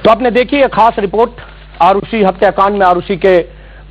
तो आपने देखी है खास रिपोर्ट, आरुषि हत्याकांड में आरुषि के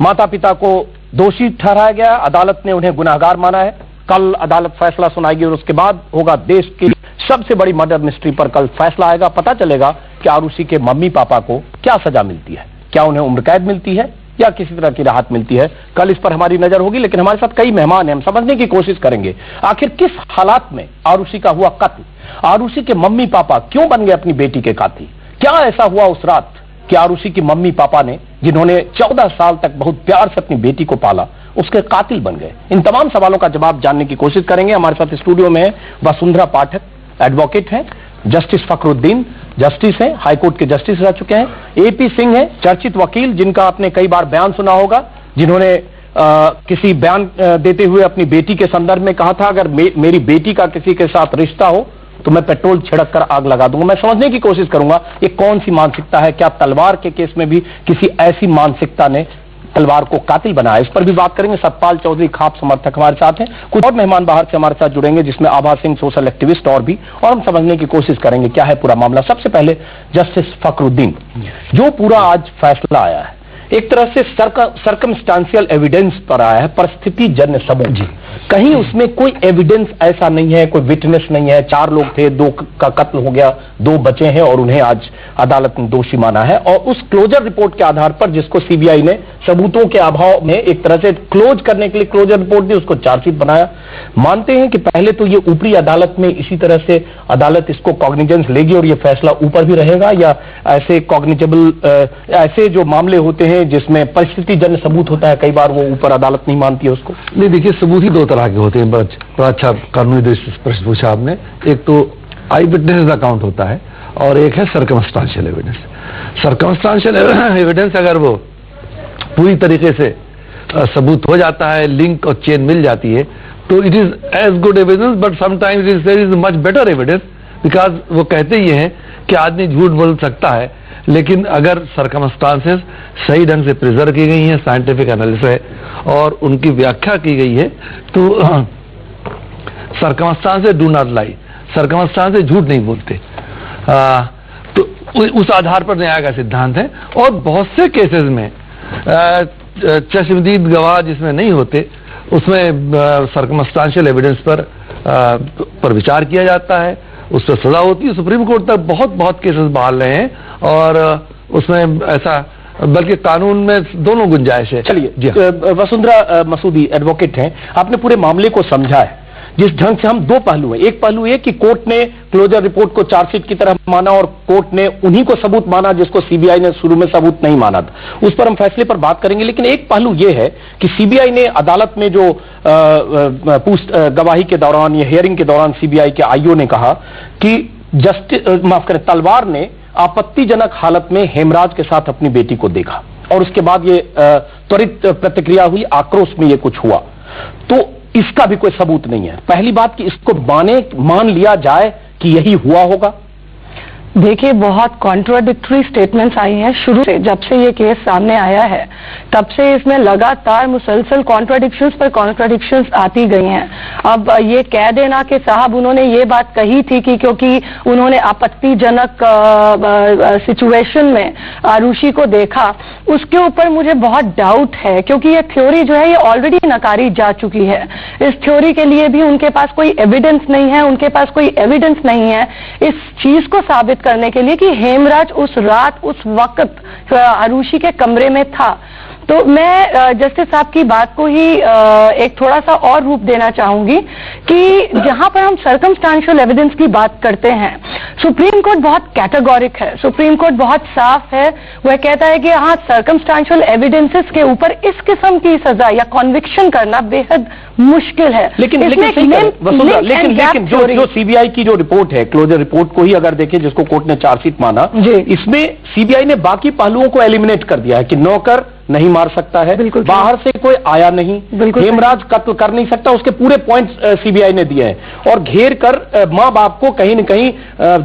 माता पिता को दोषी ठहराया गया, अदालत ने उन्हें गुनाहगार माना है। कल अदालत फैसला सुनाएगी और उसके बाद होगा देश की सबसे बड़ी मर्डर मिस्ट्री पर कल फैसला आएगा। पता चलेगा कि आरुषि के मम्मी पापा को क्या सजा मिलती है, क्या उन्हें उम्र कैद मिलती है या किसी तरह की राहत मिलती है। कल इस पर हमारी नजर होगी, लेकिन हमारे साथ कई मेहमान हैं, हम समझने की कोशिश करेंगे आखिर किस हालात में आरुषि का हुआ कत्ल, आरुषि के मम्मी पापा क्यों बन गए अपनी बेटी के कातिल, क्या ऐसा हुआ उस रात कि आरुषि की मम्मी पापा ने, जिन्होंने 14 साल तक बहुत प्यार से अपनी बेटी को पाला, उसके कातिल बन गए। इन तमाम सवालों का जवाब जानने की कोशिश करेंगे। हमारे साथ स्टूडियो में वसुंधरा पाठक, एडवोकेट हैं, जस्टिस फखरुद्दीन जस्टिस हैं, हाईकोर्ट के जस्टिस रह चुके हैं, एपी सिंह हैं, चर्चित वकील जिनका आपने कई बार बयान सुना होगा, जिन्होंने किसी बयान देते हुए अपनी बेटी के संदर्भ में कहा था अगर मेरी बेटी का किसी के साथ रिश्ता हो तो मैं पेट्रोल छिड़क कर आग लगा दूंगा। मैं समझने की कोशिश करूंगा ये कौन सी मानसिकता है, क्या तलवार के केस में भी किसी ऐसी मानसिकता ने तलवार को कातिल बनाया, इस पर भी बात करेंगे। सतपाल चौधरी खाप समर्थक हमारे साथ हैं, कुछ और मेहमान बाहर से हमारे साथ जुड़ेंगे जिसमें आभा सिंह सोशल एक्टिविस्ट और भी, और हम समझने की कोशिश करेंगे क्या है पूरा मामला। सबसे पहले जस्टिस फखरुद्दीन, जो पूरा आज फैसला आया है एक तरह से सर्कमस्टांशियल एविडेंस पर आया है, परिस्थिति जन्य सबूत, कहीं उसमें कोई एविडेंस ऐसा नहीं है, कोई विटनेस नहीं है, 4 लोग थे, 2 का कत्ल हो गया, 2 बचे हैं और उन्हें आज अदालत ने दोषी माना है। और उस क्लोजर रिपोर्ट के आधार पर जिसको सीबीआई ने सबूतों के अभाव में एक तरह से क्लोज करने के लिए क्लोजर रिपोर्ट दी, उसको चार्जशीट बनाया। मानते हैं कि पहले तो ये ऊपरी अदालत में इसी तरह से अदालत इसको कॉग्निजेंस लेगी और ये फैसला ऊपर भी रहेगा, या ऐसे कॉग्निजेबल ऐसे जो मामले होते हैं जिसमें परिस्थिति जन्य सबूत होता है कई बार वो ऊपर अदालत नहीं मानती है उसको? नहीं, देखिए सबूत ही 2 तरह के होते हैं। बड़ा अच्छा कानूनी दृष्टि से प्रश्न पूछा आपने। एक तो आई विटनेस अकाउंट होता है और एक है सर्कमस्टांशियल एविडेंस। सर्कमस्टांशियल एविडेंस अगर वो पूरी तरीके से सबूत हो जाता है, लिंक और चेन मिल जाती है, तो it is as good evidence, but sometimes there is much better evidence, because वो कहते ही हैं कि आदमी झूठ बोल सकता है, लेकिन अगर सर्कमस्टांसेस सही ढंग से प्रिजर्व की गई हैं, साइंटिफिक एनालिसिस है और उनकी व्याख्या की गई है, तो circumstances do not lie, circumstances झूठ नहीं बोलते। तो उस आधार पर न्याय का सिद्धांत है। और बहुत से केसेस में चश्मदीद गवाह जिसमें नहीं होते उसमें सर्कमस्टांशियल एविडेंस पर विचार किया जाता है, उस पर सजा होती है। सुप्रीम कोर्ट तक बहुत केसेस बहाल रहे हैं और उसमें ऐसा, बल्कि कानून में दोनों गुंजाइश है। चलिए, वसुंधरा मसूदी एडवोकेट हैं, आपने पूरे मामले को समझा है जिस ढंग से। हम 2 पहलू हैं, एक पहलू ये कि कोर्ट ने क्लोजर रिपोर्ट को चार्जशीट की तरह माना और कोर्ट ने उन्हीं को सबूत माना जिसको सीबीआई ने शुरू में सबूत नहीं माना था, उस पर हम फैसले पर बात करेंगे। लेकिन एक पहलू ये है कि सीबीआई ने अदालत में जो गवाही के दौरान या हियरिंग के दौरान सीबीआई के आईओ ने कहा कि तलवार ने आपत्तिजनक हालत में हेमराज के साथ अपनी बेटी को देखा और उसके बाद ये त्वरित प्रतिक्रिया हुई, आक्रोश में ये कुछ हुआ, तो इसका भी कोई सबूत नहीं है। पहली बात कि इसको मान लिया जाए कि यही हुआ होगा। देखिए, बहुत कॉन्ट्राडिक्टरी स्टेटमेंट्स आई हैं शुरू से, जब से ये केस सामने आया है तब से इसमें लगातार मुसलसल कॉन्ट्राडिक्शंस पर कॉन्ट्राडिक्शंस आती गई हैं। अब ये कह देना कि साहब उन्होंने ये बात कही थी कि क्योंकि उन्होंने आपत्तिजनक सिचुएशन में आरुषि को देखा, उसके ऊपर मुझे बहुत डाउट है, क्योंकि ये थ्योरी जो है ये ऑलरेडी नकारी जा चुकी है। इस थ्योरी के लिए भी उनके पास कोई एविडेंस नहीं है, उनके पास कोई एविडेंस नहीं है इस चीज को साबित करने के लिए कि हेमराज उस रात उस वक्त आरुषि के कमरे में था। तो मैं जस्टिस साहब की बात को ही एक थोड़ा सा और रूप देना चाहूंगी कि जहां पर हम सर्कमस्टांशियल एविडेंस की बात करते हैं, सुप्रीम कोर्ट बहुत कैटेगोरिक है, सुप्रीम कोर्ट बहुत साफ है। वह कहता है कि हाँ, सर्कमस्टांशियल एविडेंसेस के ऊपर इस किस्म की सजा या कॉन्विक्शन करना बेहद मुश्किल है। लेकिन जो सीबीआई की जो रिपोर्ट है, क्लोजर रिपोर्ट को ही अगर देखें जिसको कोर्ट ने चार्जशीट माना, इसमें सीबीआई ने बाकी पहलुओं को एलिमिनेट कर दिया है कि नौकर नहीं मार सकता है, बिल्कुल बाहर से कोई आया नहीं, बिल्कुल हेमराज कत्ल कर नहीं सकता, उसके पूरे पॉइंट्स सीबीआई ने दिए हैं और घेर कर मां बाप को कहीं न कहीं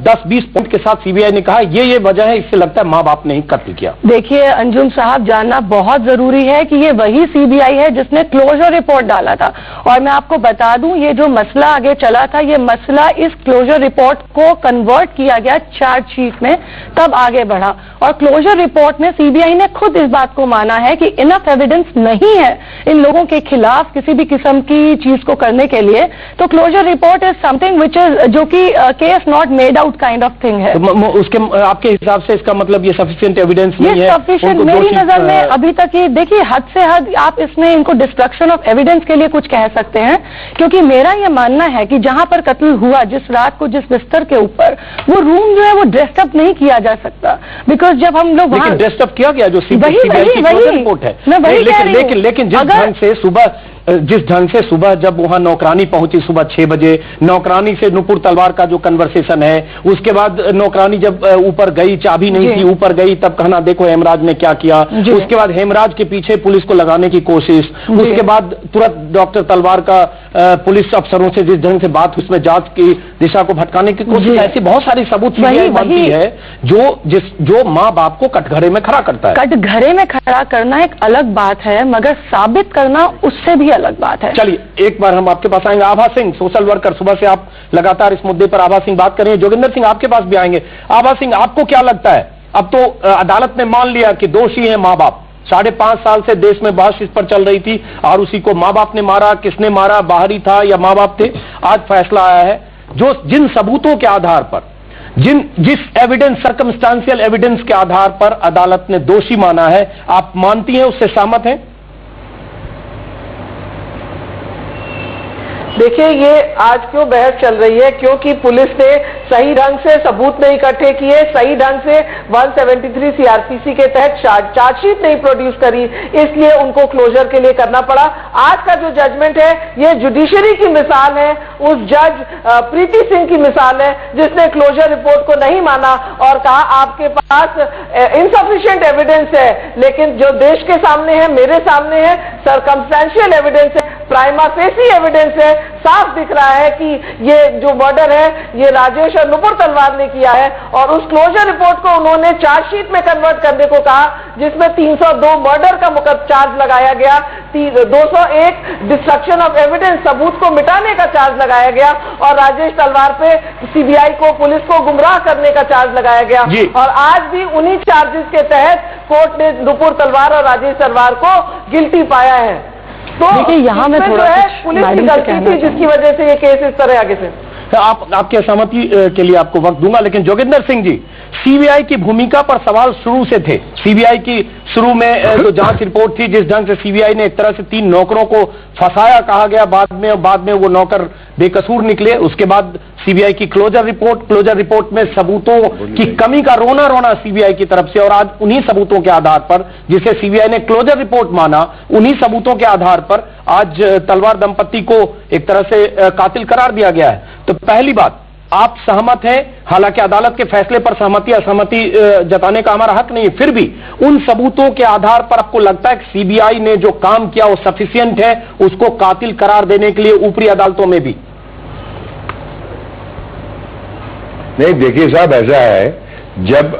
10-20 पॉइंट के साथ सीबीआई ने कहा ये वजह है, इससे लगता है मां बाप ने ही कत्ल किया। देखिए अंजुम साहब, जानना बहुत जरूरी है कि ये वही सीबीआई है जिसने क्लोजर रिपोर्ट डाला था। और मैं आपको बता दूं, ये जो मसला आगे चला था, ये मसला इस क्लोजर रिपोर्ट को कन्वर्ट किया गया चार्जशीट में, तब आगे बढ़ा। और क्लोजर रिपोर्ट में सीबीआई ने खुद इस बात को माना है कि इनफ एविडेंस नहीं है इन लोगों के खिलाफ किसी भी किस्म की चीज को करने के लिए। तो closure report is something which is, जो कि case not made out kind of thing है। तो उसके आपके हिसाब से इसका मतलब ये सफिशिएंट एविडेंस नहीं है? सफिशिएंट मेरी नजर में अभी तक ये, देखिए हद से हद आप इसमें इनको डिस्ट्रक्शन ऑफ एविडेंस के लिए कुछ कह सकते हैं, क्योंकि मेरा ये मानना है कि जहां पर कत्ल हुआ, जिस रात को जिस बिस्तर के ऊपर, वो रूम जो है वो ड्रेसअप नहीं किया जा सकता, बिकॉज जब हम लोग वहां ड्रेसअप किया गया जो सीबीआई की रिपोर्ट है। मैं वही कह रही हूं। लेकिन जिस ढंग से सुबह जब वहां नौकरानी पहुंची सुबह 6 बजे, नौकरानी से नुपुर तलवार का जो कन्वर्सेशन है, उसके बाद नौकरानी जब ऊपर गई, चाबी नहीं थी, ऊपर गई, तब कहना देखो हेमराज ने क्या किया, उसके बाद हेमराज के पीछे पुलिस को लगाने की कोशिश, उसके बाद तुरंत डॉक्टर तलवार का पुलिस अफसरों से जिस ढंग से बात, उसमें जांच की दिशा को भटकाने की कोशिश, ऐसी बहुत सारी सबूत सीबीआई मानती है जो माँ बाप को कटघरे में खड़ा करता है। कटघरे में खड़ा करना एक अलग बात है, मगर साबित करना उससे भी अलग बात है। चलिए एक बार हम आपके पास आएंगे। आभा सिंह, सोशल वर्कर, सुबह से आप लगातार इस मुद्दे पर आभा सिंह बात कर रहे हैं। जोगिंदर सिंह आपके पास भी आएंगे। आभा सिंह, आपको क्या लगता है, अब तो अदालत ने मान लिया कि दोषी है माँ बाप, 5.5 साल से देश में बहस इस पर चल रही थी, आरुषि को माँ बाप ने मारा, किसने मारा, बाहरी था या माँ बाप थे, आज फैसला आया है जिन सबूतों के आधार पर, जिस एविडेंस, सर्कमस्टांशियल एविडेंस के आधार पर अदालत ने दोषी माना है, आप मानती हैं, उससे सहमत हैं? देखिए, ये आज क्यों बहस चल रही है, क्योंकि पुलिस ने सही ढंग से सबूत नहीं इकट्ठे किए, सही ढंग से 173 सीआरपीसी के तहत चार्जशीट नहीं प्रोड्यूस करी, इसलिए उनको क्लोजर के लिए करना पड़ा। आज का जो जजमेंट है, ये जुडिशरी की मिसाल है, उस जज प्रीति सिंह की मिसाल है, जिसने क्लोजर रिपोर्ट को नहीं माना और कहा आपके पास इनसफिशिएंट एविडेंस है, लेकिन जो देश के सामने है, मेरे सामने है, सर्कमस्टेंशियल एविडेंस है, प्राइमा फेसी एविडेंस है, साफ दिख रहा है कि ये जो मर्डर है ये राजेश और नुपुर तलवार ने किया है। और उस क्लोजर रिपोर्ट को उन्होंने चार्जशीट में कन्वर्ट करने को कहा, जिसमें 302 मर्डर का चार्ज लगाया गया, 201 डिस्ट्रक्शन ऑफ एविडेंस, सबूत को मिटाने का चार्ज लगाया गया, और राजेश तलवार पे सीबीआई को, पुलिस को गुमराह करने का चार्ज लगाया गया। और आज भी उन्हीं चार्जेस के तहत कोर्ट ने नुपुर तलवार और राजेश तलवार को गिल्टी पाया है। तो देखिए यहाँ में थोड़ा पुलिस की गलती थी, जिसकी वजह से ये केस इस तरह आगे से। आपके सहमति के लिए आपको वक्त दूंगा, लेकिन जोगिंदर सिंह जी, सीबीआई की भूमिका पर सवाल शुरू से थे। सीबीआई की शुरू में जो जांच रिपोर्ट थी, जिस ढंग से सीबीआई ने एक तरह से 3 नौकरों को फंसाया कहा गया, बाद में वो नौकर बेकसूर निकले। उसके बाद सीबीआई की क्लोजर रिपोर्ट में सबूतों की कमी का रोना सीबीआई की तरफ से, और आज उन्हीं सबूतों के आधार पर, जिसे सीबीआई ने क्लोजर रिपोर्ट माना, उन्हीं सबूतों के आधार पर आज तलवार दंपति को एक तरह से कातिल करार दिया गया है। तो पहली बात, आप सहमत हैं, हालांकि अदालत के फैसले पर सहमति असहमति जताने का हमारा हक नहीं है, फिर भी उन सबूतों के आधार पर आपको लगता है कि सीबीआई ने जो काम किया वो सफिशिएंट है उसको कातिल करार देने के लिए ऊपरी अदालतों में भी? नहीं, देखिए साहब, ऐसा है, जब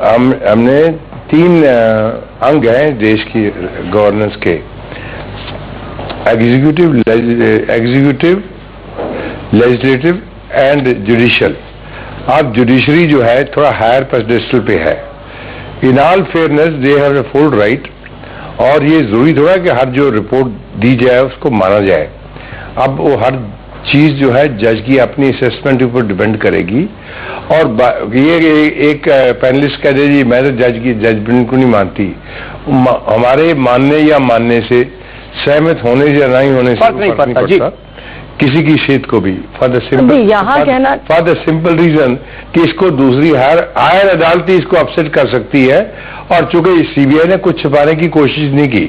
हमने 3 अंग हैं देश की गवर्नेंस के, एग्जीक्यूटिव, लेजिस्लेटिव एंड जुडिशियल। अब जुडिशरी जो है थोड़ा हायर पेडेस्टल पे है। In all fairness they have a full right, और ये जरूरी थोड़ा कि हर जो रिपोर्ट दी जाए उसको माना जाए। अब वो हर चीज जो है जज की अपनी असेसमेंट के ऊपर डिपेंड करेगी। और ये एक पैनलिस्ट कह दे जी मैं तो जज की जजमेंट को नहीं मानती, हमारे मानने या मानने से, सहमत होने या नहीं होने से फर्क नहीं पड़ता किसी की शेत को भी, फॉर द सिंपल रीजन कि इसको दूसरी हायर अदालत इसको अपसेट कर सकती है। और चूंकि सीबीआई ने कुछ छिपाने की कोशिश नहीं की,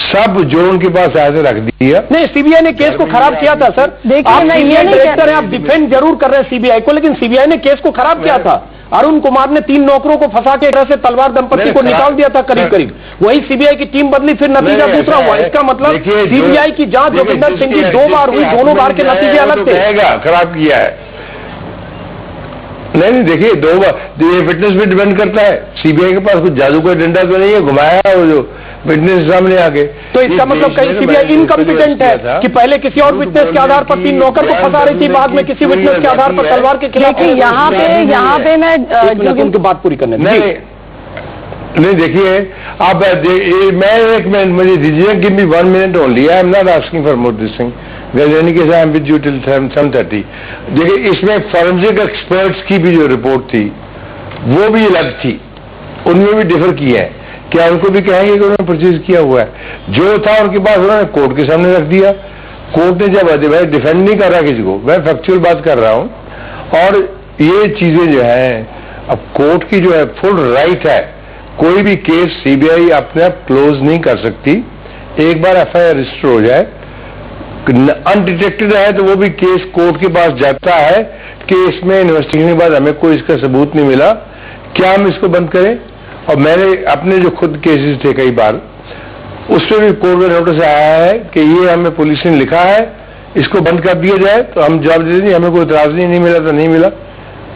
सब जो उनके पास आया रख दिया। नहीं, सीबीआई ने केस को खराब किया था सर। आप सीबीआई डायरेक्टर हैं, आप डिफेंड जरूर कर रहे हैं सीबीआई को, लेकिन सीबीआई ने केस को खराब किया था। अरुण कुमार ने 3 नौकरों को फंसा के एक तरह से तलवार दंपति को निकाल दिया था करीब करीब। वही सीबीआई की टीम बदली, फिर नतीजा दूसरा हुआ। इसका मतलब सीबीआई की जांच जोगिंदर सिंह की 2 बार हुई, दोनों बार के नतीजे अलग थे। खराब किया है। नहीं देखिए, 2 बार ये फिटनेस भी डिपेंड करता है। सीबीआई के पास कुछ जादू का डंडा तो नहीं है, घुमाया वो जो विटनेस सामने आ गए। तो इसका मतलब कहीं सीबीआई इनकम्पिटेंट है कि पहले किसी और विटनेस के आधार पर 3 नौकर को फंसा रही थी, बाद में किसी विटनेस के आधार पर तलवार के खिलाफ। यहाँ पे मैं उनकी बात पूरी करने नहीं देखिए, आप मैं 1 मिनट मुझे दीजिए, give me 1 minute only, I am not asking for more this thing, any case I am with you till 7:30। देखिए, इसमें फॉरेंसिक एक्सपर्ट्स की भी जो रिपोर्ट थी वो भी अलग थी, उनमें भी डिफर किया है। क्या उनको भी कहेंगे कि उन्होंने परचेज किया हुआ है? जो था उनके पास उन्होंने कोर्ट के सामने रख दिया। कोर्ट ने जब भाई डिफेंड नहीं कर रहा किसी को, मैं फैक्चुअल बात कर रहा हूं। और ये चीजें जो है, अब कोर्ट की जो है फुल राइट है, कोई भी केस सीबीआई अपने आप क्लोज नहीं कर सकती। एक बार एफआईआर रजिस्टर हो जाए, अनडिटेक्टेड है, तो वो भी केस कोर्ट के पास जाता है कि इसमें इन्वेस्टिगेशन के बाद हमें कोई इसका सबूत नहीं मिला, क्या हम इसको बंद करें? और मैंने अपने जो खुद केसेस थे कई बार, उसमें भी कोर्ट में नोटिस आया है कि ये हमें पुलिस ने लिखा है, इसको बंद कर दिया जाए, तो हम जवाब दे देंगे, हमें कोई इतराज नहीं मिला तो नहीं मिला।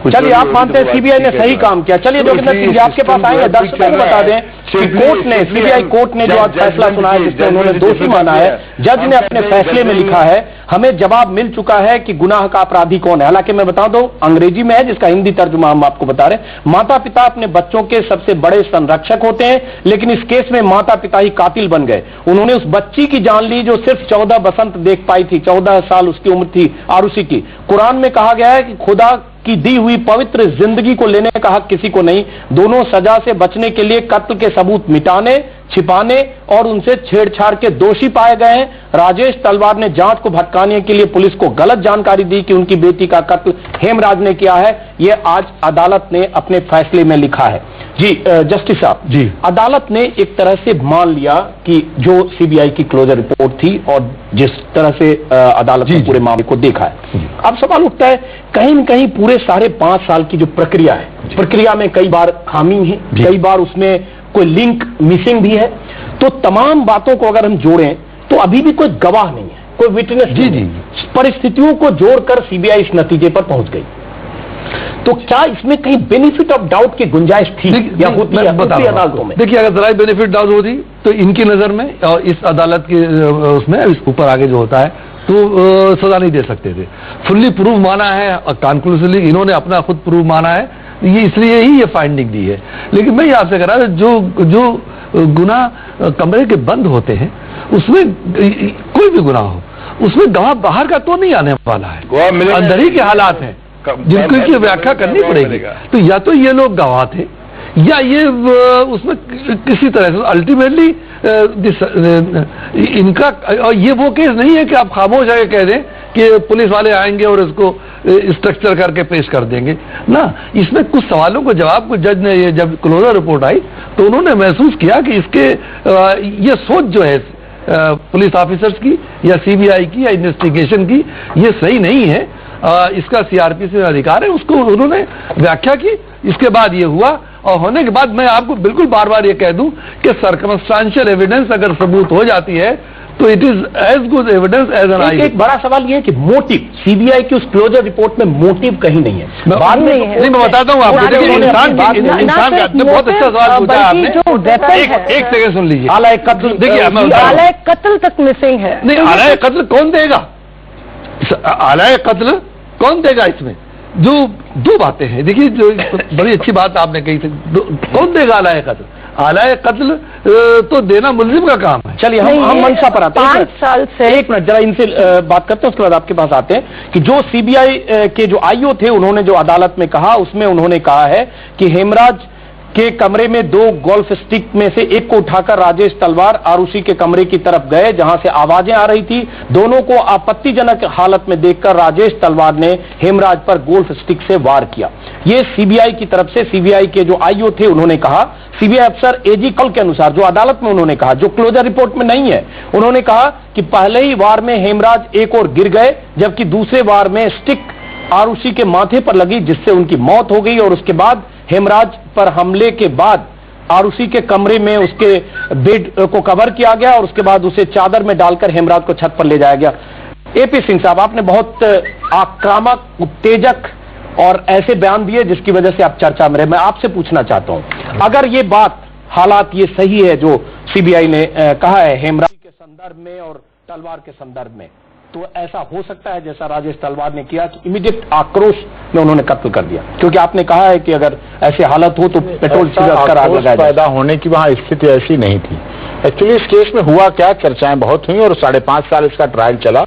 चलिए, आप मानते हैं सीबीआई ने सही काम किया। चलिए जोगिंदर सिंह जी, आपके पास आएंगे, दर्शकों को बता दें कि कोर्ट ने, सीबीआई कोर्ट ने जो आज फैसला सुनाया जिसमें उन्होंने दोषी माना है, जज ने अपने फैसले में लिखा है, हमें जवाब मिल चुका है कि गुनाह का अपराधी कौन है। हालांकि मैं बता दूं, अंग्रेजी में है, जिसका हिंदी तर्जुमा हम आपको बता रहे हैं। माता पिता अपने बच्चों के सबसे बड़े संरक्षक होते हैं, लेकिन इस केस में माता पिता ही कातिल बन गए। उन्होंने उस बच्ची की जान ली जो सिर्फ 14 बसंत देख पाई थी, 14 साल उसकी उम्र थी, आरुषि की। कुरान में कहा गया है कि खुदा की दी हुई पवित्र जिंदगी को लेने का हक किसी को नहीं। दोनों सजा से बचने के लिए कत्ल के सबूत मिटाने, छिपाने और उनसे छेड़छाड़ के दोषी पाए गए हैं। राजेश तलवार ने जांच को भटकाने के लिए पुलिस को गलत जानकारी दी कि उनकी बेटी का कत्ल हेमराज ने किया है। यह आज अदालत ने अपने फैसले में लिखा है। जी जस्टिस साहब जी, अदालत ने एक तरह से मान लिया कि जो सीबीआई की क्लोजर रिपोर्ट थी और जिस तरह से अदालत ने पूरे मामले को देखा है, अब सवाल उठता है कहीं न कहीं पूरे 5.5 साल की जो प्रक्रिया है, प्रक्रिया में कई बार खामी है, कई बार उसमें कोई लिंक मिसिंग भी है। तो तमाम बातों को अगर हम जोड़ें तो अभी भी कोई गवाह नहीं है, कोई विटनेस नहीं है। परिस्थितियों को जोड़कर सीबीआई इस नतीजे पर पहुंच गई। तो क्या इसमें कहीं बेनिफिट ऑफ डाउट की गुंजाइश थी या होती है अदालतों में? देखिए, अगर जरा बेनिफिट डाउट होती तो इनकी नजर में और इस अदालत के उसमें ऊपर आगे जो होता है तो सजा नहीं दे सकते थे। फुल्ली प्रूव माना है, कॉन्क्लूसिवली इन्होंने अपना खुद प्रूव माना है, ये इसलिए ही ये फाइंडिंग दी है। लेकिन मैं ये आपसे कह रहा हूं, जो गुनाह कमरे के बंद होते हैं उसमें कोई भी गुनाह हो, उसमें गवाह बाहर का तो नहीं आने वाला है, अंदर ही के हालात हैं जिनको की व्याख्या करनी पड़ेगी। तो या तो ये लोग गवाह थे या ये उसमें किसी तरह से अल्टीमेटली इनका, और ये वो केस नहीं है कि आप खामोश आके कह दें कि पुलिस वाले आएंगे और इसको स्ट्रक्चर करके पेश कर देंगे ना। इसमें कुछ सवालों को जवाब को जज ने, ये जब क्लोजर रिपोर्ट आई तो उन्होंने महसूस किया कि इसके ये सोच जो है पुलिस ऑफिसर्स की या सीबीआई की या इन्वेस्टिगेशन की, ये सही नहीं है। इसका सीआरपीसी में अधिकार है, उसको उन्होंने व्याख्या की। इसके बाद ये हुआ और होने के बाद मैं आपको बिल्कुल बार बार ये कह दूं कि सर्कमस्टांशियल एविडेंस अगर सबूत हो जाती है तो it is as good evidence as an eye. एक बड़ा सवाल ये है कि मोटिव, सीबीआई की उस क्लोजर रिपोर्ट में मोटिव कहीं नहीं है। बाद में नहीं, मैं बताता हूँ आपको। इंसान का बहुत अच्छा सवाल पूछा आपने, एक सेकंड सुन लीजिए। आला कत्ल, देखिए आला कत्ल तक मिसिंग है। नहीं, आला कत्ल कौन देगा? आला कत्ल कौन देगा? इसमें जो 2 बातें हैं, देखिए जो बड़ी अच्छी बात आपने कही थी, कौन देगा आला कत्ल? आला कत्ल तो देना मुल्जिम का काम है। चलिए हम मंशा पर आते हैं। 5 साल से, एक मिनट जरा इनसे बात करते हैं, उसके बाद आपके पास आते हैं कि जो सीबीआई के जो आईओ थे उन्होंने जो अदालत में कहा, उसमें उन्होंने कहा है कि हेमराज के कमरे में 2 गोल्फ स्टिक में से एक को उठाकर राजेश तलवार आरुषि के कमरे की तरफ गए जहां से आवाजें आ रही थी। दोनों को आपत्तिजनक हालत में देखकर राजेश तलवार ने हेमराज पर गोल्फ स्टिक से वार किया। ये सीबीआई की तरफ से सीबीआई के जो आईओ थे उन्होंने कहा। सीबीआई अफसर एजी कौल के अनुसार जो अदालत में उन्होंने कहा, जो क्लोजर रिपोर्ट में नहीं है, उन्होंने कहा कि पहले ही वार में हेमराज एक और गिर गए जबकि दूसरे वार में स्टिक आरुषि के माथे पर लगी, जिससे उनकी मौत हो गई। और उसके बाद हेमराज पर हमले के बाद आरुषि के कमरे में उसके बेड को कवर किया गया और उसके बाद उसे चादर में डालकर हेमराज को छत पर ले जाया गया। एपी सिंह साहब, आपने बहुत आक्रामक, उत्तेजक और ऐसे बयान दिए जिसकी वजह से आप चर्चा में रहे। मैं आपसे पूछना चाहता हूं, अगर ये बात, हालात ये सही है जो सीबीआई ने कहा है हेमराज के संदर्भ में और तलवार के संदर्भ में, तो ऐसा हो सकता है जैसा राजेश तलवार ने किया कि इमीडिएट आक्रोश में उन्होंने कत्ल कर दिया? क्योंकि आपने कहा है कि अगर ऐसी हालत हो तो पेट्रोल छिड़क कर आग लगाया जाए। पैदा होने की वहां स्थिति ऐसी नहीं थी। एक्चुअली इस केस में हुआ क्या, चर्चाएं बहुत हुई और 5.5 साल इसका ट्रायल चला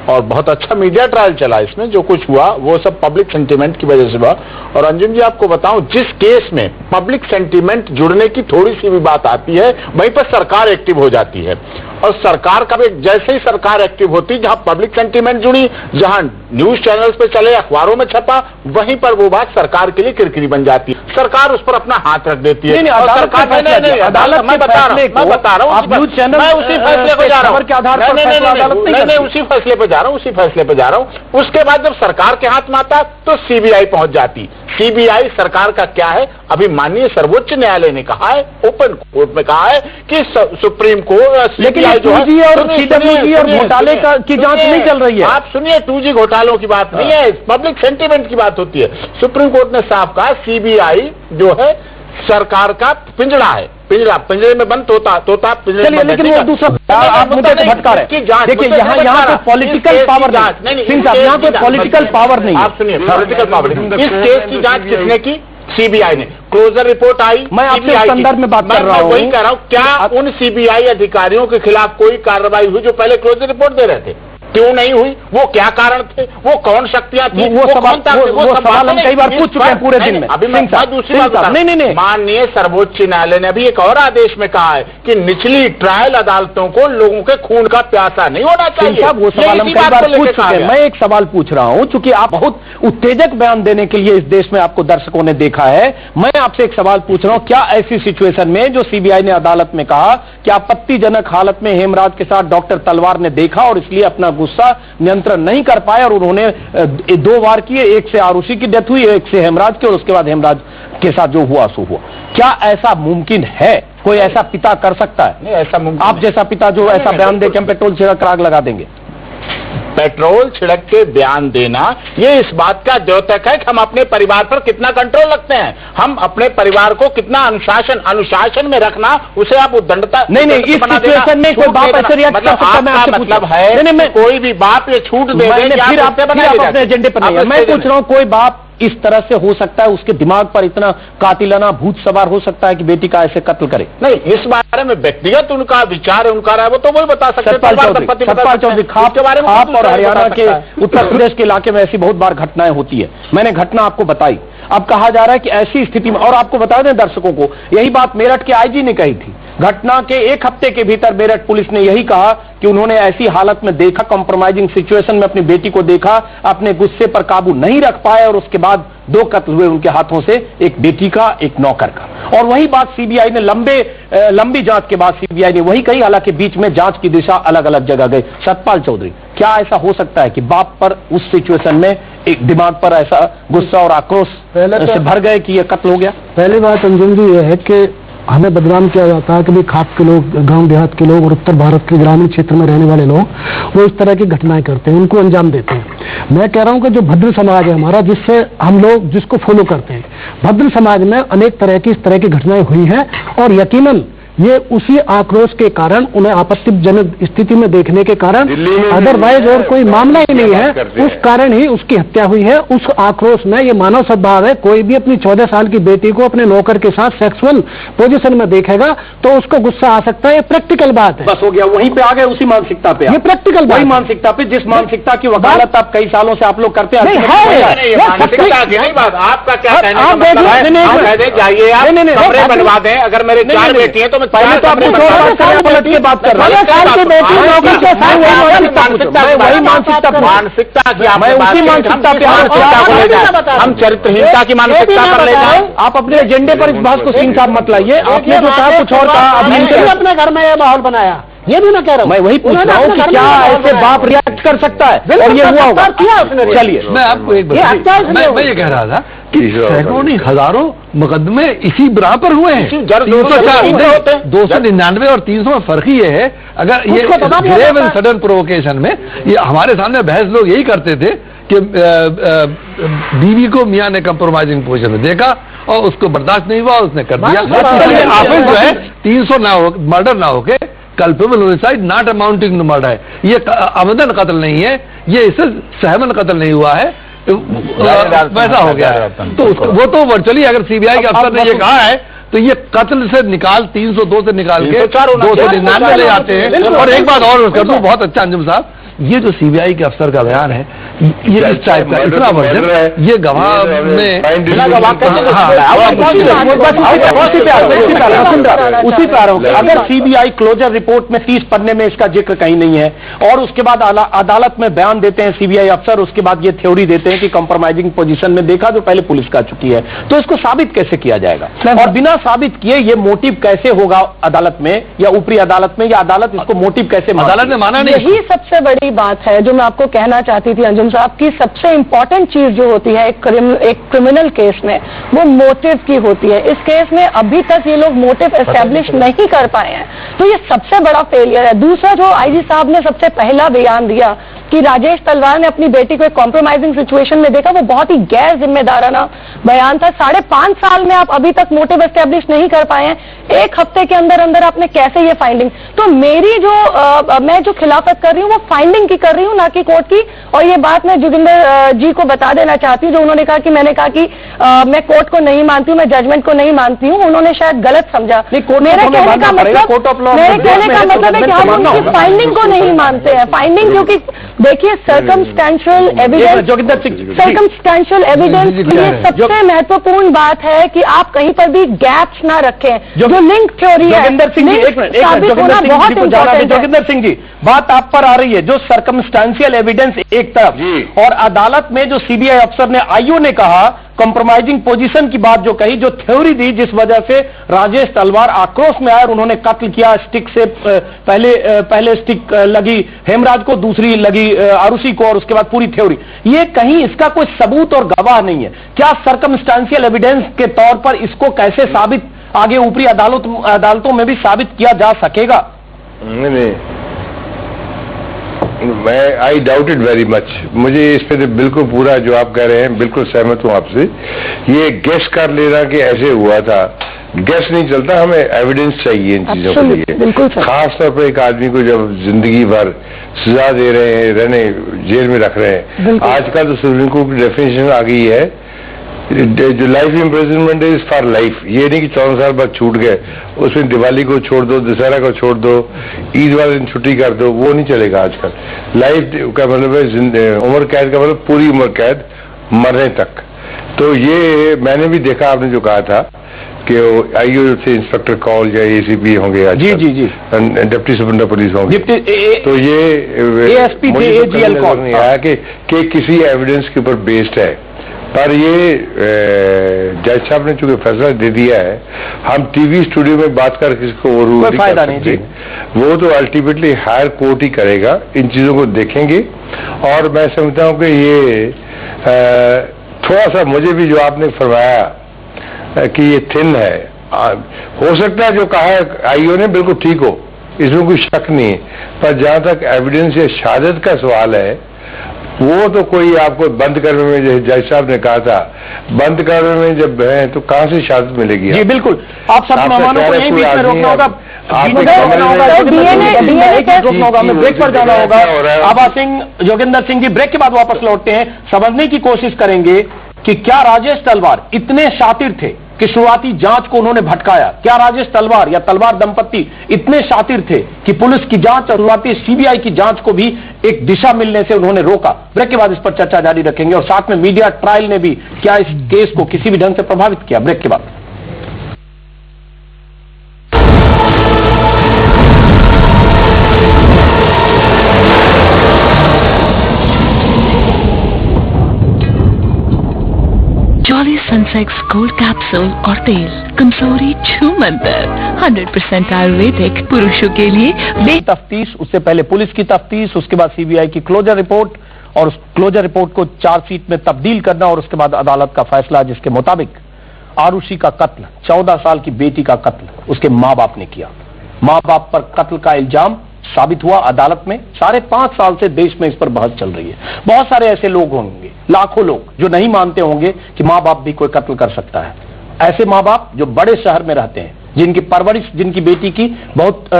और बहुत अच्छा मीडिया ट्रायल चला। इसमें जो कुछ हुआ वो सब पब्लिक सेंटीमेंट की वजह से हुआ। और अंजुम जी, आपको बताऊं, जिस केस में पब्लिक सेंटीमेंट जुड़ने की थोड़ी सी भी बात आती है, वहीं पर सरकार एक्टिव हो जाती है। और सरकार का भी जैसे ही सरकार एक्टिव होती, जहां पब्लिक सेंटीमेंट जुड़ी, जहां न्यूज चैनल्स पे चले, अखबारों में छपा, वहीं पर वो बात सरकार के लिए किरकिरी बन जाती है। सरकार उस पर अपना हाथ रख देती है। अदालत मैं बता रहा हूँ, मैं उसी फैसले पे जा रहा हूँ, उसी फैसले पे जा रहा हूं। उसके बाद जब सरकार के हाथ में आता तो सीबीआई पहुंच जाती। सीबीआई सरकार का क्या है, अभी माननीय सर्वोच्च न्यायालय ने कहा है, ओपन कोर्ट में कहा है कि सुप्रीम कोर्ट, सीबीआई जो है और घोटाले की जांच नहीं चल रही है। आप सुनिए, 2G घोटालों की बात नहीं है, पब्लिक सेंटीमेंट की बात होती है। सुप्रीम कोर्ट ने साफ कहा सीबीआई जो है सरकार का पिंजड़ा है, पिंजरे में बंद तोता पिंजरे में। लेकिन वो दूसरा आप मुद्दे से भटका रहे हैं। देखिए, यहाँ पे पॉलिटिकल पावर नहीं, सिंह साहब, यहाँ पे पॉलिटिकल पावर नहीं। आप सुनिए, पॉलिटिकल पावर इस केस की जांच किसने की? सीबीआई ने। क्लोजर रिपोर्ट आई, मैं आपके संदर्भ में बात कर रहा हूँ। वही कह रहा हूँ, क्या उन सीबीआई अधिकारियों के खिलाफ कोई कार्रवाई हुई जो पहले क्लोजर रिपोर्ट दे रहे थे? क्यों नहीं हुई? वो क्या कारण थे? वो कौन शक्तियां थी? वो सवाल हम कई बार पूछ चुके हैं पूरे दिन में। अभी मैं दूसरी बात, नहीं, माननीय सर्वोच्च न्यायालय ने भी एक और आदेश में कहा है कि निचली ट्रायल अदालतों को लोगों के खून का प्यासा नहीं होना चाहिए। वो सवाल हम कई बार पूछ चुके हैं। मैं एक सवाल पूछ रहा हूं, चूंकि आप बहुत उत्तेजक बयान देने के लिए इस देश में आपको दर्शकों ने देखा है, मैं आपसे एक सवाल पूछ रहा हूं, क्या ऐसी सिचुएशन में जो सीबीआई ने अदालत में कहा कि आपत्तिजनक हालत में हेमराज के साथ डॉक्टर तलवार ने देखा और इसलिए अपना गुस्सा नियंत्रण नहीं कर पाए और उन्होंने 2 वार किए, एक से आरुषि की डेथ हुई, एक से हेमराज की, और उसके बाद हेमराज के साथ जो हुआ सो हुआ? क्या ऐसा मुमकिन है? कोई ऐसा पिता कर सकता है? नहीं, ऐसा मुमकिन। आप जैसा पिता जो ऐसा बयान दे के हम पेट्रोल छिड़क कर आग लगा देंगे? पेट्रोल छिड़क के बयान देना ये इस बात का द्योतक है कि हम अपने परिवार पर कितना कंट्रोल रखते हैं, हम अपने परिवार को कितना अनुशासन में रखना, उसे आप उद्दंडता नहीं, इस सिचुएशन में कोई बाप ऐसे रिएक्ट कर सकता है? मतलब है कोई भी बाप ये छूट दे, फिर आप अपने एजेंडे पर नहीं है। मैं पूछ रहा हूं, कोई बाप इस तरह से हो सकता है, उसके दिमाग पर इतना कातिलाना भूत सवार हो सकता है कि बेटी का ऐसे कत्ल करे? नहीं, इस बारे में व्यक्तिगत उनका विचार है, उनका राय, वो तो वही बता सकते हैं। सतपाल चौधरी, खाप और हरियाणा के उत्तर प्रदेश के इलाके में ऐसी बहुत बार घटनाएं होती है, मैंने घटना आपको बताई। अब कहा जा रहा है कि ऐसी स्थिति में, और आपको बता दें दर्शकों को, यही बात मेरठ के आईजी ने कही थी। घटना के 1 हफ्ते के भीतर मेरठ पुलिस ने यही कहा कि उन्होंने ऐसी हालत में देखा, कॉम्प्रोमाइजिंग सिचुएशन में अपनी बेटी को देखा, अपने गुस्से पर काबू नहीं रख पाए और उसके बाद 2 कत्ल हुए उनके हाथों से, एक बेटी का, एक नौकर का। और वही बात सीबीआई ने लंबी जांच के बाद सीबीआई ने वही कही, हालांकि बीच में जांच की दिशा अलग अलग जगह गई। सतपाल चौधरी, क्या ऐसा हो सकता है कि बाप पर उस सिचुएशन में एक दिमाग पर ऐसा गुस्सा और आक्रोश से भर गए कि यह कत्ल हो गया? पहली बात अंजुम जी यह है कि हमें बदनाम किया जाता है कि भाई खाप के लोग, गांव देहात के लोग और उत्तर भारत के ग्रामीण क्षेत्र में रहने वाले लोग वो इस तरह की घटनाएं करते हैं, उनको अंजाम देते हैं। मैं कह रहा हूं कि जो भद्र समाज है हमारा, जिससे हम लोग जिसको फॉलो करते हैं, भद्र समाज में अनेक तरह की इस तरह की घटनाएं हुई हैं और यकीनन ये उसी आक्रोश के कारण, उन्हें आपत्तिजनक स्थिति में देखने के कारण, अदरवाइज और कोई मामला ही नहीं है, उस कारण ही उसकी हत्या हुई है। उस आक्रोश में, ये मानव स्वभाव है, कोई भी अपनी 14 साल की बेटी को अपने नौकर के साथ सेक्सुअल पोजीशन में देखेगा तो उसको गुस्सा आ सकता है, ये प्रैक्टिकल बात है। बस हो गया, वहीं पे आ गए, उसी मानसिकता पे, ये प्रैक्टिकल वही मानसिकता पे, जिस मानसिकता की वकालत आप कई सालों से आप लोग करते हैं। आपका क्या जाइए, आप कमरे बनवा दें, अगर मेरे 4 बेटी हैं तो पहले तो आप कुछ और पलट के बात कर रहे हैं। वही मानसिकता मैं उसी मानसिकता पे हम चरित्रहीनता की मानसिकता पर ले जाएं। आप अपने एजेंडे पर इस बात को सिंह साहब मत लाइए। आपने जो कहा कुछ और कहा, अभी अपने घर में यह माहौल बनाया ये भी मैं कह रहा हूँ। मैं वही पूछ रहा हूँ कि क्या ऐसे बाप रिएक्ट कर सकता है और ये हुआ होगा? चलिए मैं आपको एक मैं ये कह रहा था कि सैकड़ों नहीं हजारों मुकदमे इसी बराह पर हुए हैं। 299 और 300 में फर्क ही ये है, अगर ये ग्रेव एंड सडन प्रोवोकेशन में ये हमारे सामने बहस लोग यही करते थे कि बीवी को मियां ने कंप्रोमाइजिंग पोजीशन में देखा और उसको बर्दाश्त नहीं हुआ, उसने कर दिया। आपस जो है 300 ना हो मर्डर ना होके culpable homicide not amounting to murder है, ये आमदन कत्ल नहीं है, ये इससे सहमन कत्ल नहीं हुआ है, वैसा हो गया है। तो वो तो वर्चुअली अगर सीबीआई के अफसर ने ये कहा है तो ये कत्ल से निकाल 302 से निकाल के 299 ले आते हैं। और एक बात और कर दूं, बहुत अच्छा अंजुम साहब, ये जो सीबीआई के अफसर का बयान है ये इस टाइप का इतना वर्जन ये गवाह में उसी पर अगर सीबीआई क्लोजर रिपोर्ट में 30 पन्ने में इसका जिक्र कहीं नहीं है और उसके बाद अदालत में बयान देते हैं सीबीआई अफसर, उसके बाद ये थ्योरी देते हैं कि कंप्रोमाइजिंग पोजीशन में देखा जो पहले पुलिस का चुकी है, तो इसको साबित कैसे किया जाएगा? और बिना साबित किए ये मोटिव कैसे होगा अदालत में या ऊपरी अदालत में, या अदालत इसको मोटिव कैसे, अदालत ने माना नहीं। यही सबसे बड़ी बात है जो मैं आपको कहना चाहती थी अंजुम साहब की, सबसे इंपॉर्टेंट चीज जो होती है एक क्रिमिनल केस में वो मोटिव की होती है। इस केस में अभी तक ये लोग मोटिव एस्टेब्लिश नहीं कर पाए हैं, तो ये सबसे बड़ा फेलियर है। दूसरा जो आईजी साहब ने सबसे पहला बयान दिया कि राजेश तलवार ने अपनी बेटी को एक कॉम्प्रोमाइजिंग सिचुएशन में देखा, वो बहुत ही गैर जिम्मेदाराना बयान था। 5.5 साल में आप अभी तक मोटिव एस्टेब्लिश नहीं कर पाए हैं, एक हफ्ते के अंदर अंदर आपने कैसे ये फाइंडिंग? तो मेरी जो मैं जो खिलाफत कर रही हूँ वो फाइंडिंग की कर रही हूँ, ना कि कोर्ट की। और ये बात मैं जोगिंदर जी को बता देना चाहती हूँ, जो उन्होंने कहा कि मैंने कहा कि मैं कोर्ट को नहीं मानती हूँ, मैं जजमेंट को नहीं मानती हूँ, उन्होंने शायद गलत समझा। मेरे कहने का मतलब है कि हम उनकी फाइंडिंग को नहीं मानते हैं। फाइंडिंग क्योंकि देखिए सर्कमस्टेंशियल एविडेंस के लिए सबसे महत्वपूर्ण बात है कि आप कहीं पर भी गैप्स ना रखें। जो लिंक थ्योरी है, जोगिंदर सिंह जी बात आप पर आ रही है, जो सर्कमस्टेंशियल एविडेंस एक तरफ और अदालत में जो सीबीआई अफसर ने आईओ ने कहा कंप्रोमाइजिंग पोजीशन की बात जो कही, जो थ्योरी दी जिस वजह से राजेश तलवार आक्रोश में आए और उन्होंने कत्ल किया, स्टिक से पहले स्टिक लगी हेमराज को, दूसरी लगी आरुषि को और उसके बाद पूरी थ्योरी, ये कहीं इसका कोई सबूत और गवाह नहीं है। क्या सर्कमस्टेंशियल एविडेंस के तौर पर इसको कैसे साबित आगे ऊपरी अदालतों में भी साबित किया जा सकेगा? नहीं, मैं I doubt it very much. मुझे इस पे तो बिल्कुल पूरा जो आप कह रहे हैं बिल्कुल सहमत हूं आपसे। ये गेस कर लेना कि ऐसे हुआ था, गेस नहीं चलता, हमें एविडेंस चाहिए इन चीजों के लिए। खास तौर पर एक आदमी को जब जिंदगी भर सजा दे रहे हैं, रहने जेल में रख रहे हैं, आजकल तो सुप्रीम कोर्ट की डेफिनेशन आ गई है जो life imprisonment is for life. ये नहीं कि 14 साल बाद छूट गए, उसमें दिवाली को छोड़ दो, दशहरा को छोड़ दो, ईद वाले दिन छुट्टी कर दो, वो नहीं चलेगा आजकल। लाइफ का मतलब है उम्र कैद का मतलब पूरी उम्र कैद मरने तक। तो ये मैंने भी देखा, आपने जो कहा था कि आईओ से इंस्पेक्टर कॉल या एसीपी होंगे आज, जी डिप्टी सुपरिटेंडेंट पुलिस होंगे, तो ये एएसपी थे एजीएल कॉल नहीं आया कि किसी एविडेंस के ऊपर बेस्ड है। पर ये जज साहब ने चूंकि फैसला दे दिया है, हम टीवी स्टूडियो में बात कर किसको कोई फायदा नहीं, वो तो अल्टीमेटली हायर कोर्ट ही करेगा, इन चीजों को देखेंगे। और मैं समझता हूं कि ये थोड़ा सा मुझे भी जो आपने फरमाया कि ये थिन है, हो सकता है जो कहा है आईओ ने बिल्कुल ठीक हो, इसमें कोई शक नहीं है, पर जहां तक एविडेंस या शहादत का सवाल है वो तो कोई आपको बंद करने में, जैसे जज साहब ने कहा था, बंद करने में जब है तो कहां से शहादत मिलेगी? जी बिल्कुल, आप सब मेहमानों को यहीं बीच में रोकना होगा, हमें ब्रेक पर जाना होगा। आभा सिंह, जोगिंदर सिंह जी ब्रेक के बाद वापस लौटते हैं, समझने की कोशिश करेंगे कि क्या राजेश तलवार इतने शातिर थे कि शुरुआती जांच को उन्होंने भटकाया? क्या राजेश तलवार या तलवार दंपत्ति इतने शातिर थे कि पुलिस की जांच और शुरुआती सीबीआई की जांच को भी एक दिशा मिलने से उन्होंने रोका? ब्रेक के बाद इस पर चर्चा जारी रखेंगे और साथ में मीडिया ट्रायल ने भी क्या इस केस को किसी भी ढंग से प्रभावित किया? ब्रेक के बाद। Johnny कंसोरी सनसेक्स गोल्ड कैप्सूल और तेल, कंसोरी छू मंतर 100% आयुर्वेदिक, पुरुषों के लिए तफ्तीश, उससे पहले पुलिस की तफ्तीश, उसके बाद सीबीआई की क्लोजर रिपोर्ट और उस क्लोजर रिपोर्ट को चार्जशीट में तब्दील करना और उसके बाद अदालत का फैसला जिसके मुताबिक आरुषि का कत्ल, 14 साल की बेटी का कत्ल उसके मां बाप ने किया। मां बाप पर कत्ल का इल्जाम साबित हुआ अदालत में। 5.5 साल से देश में इस पर बहस चल रही है। बहुत सारे ऐसे लोग होंगे, लाखों लोग, जो नहीं मानते होंगे कि मां बाप भी कोई कत्ल कर सकता है। ऐसे मां बाप जो बड़े शहर में रहते हैं, जिनकी परवरिश, जिनकी बेटी की बहुत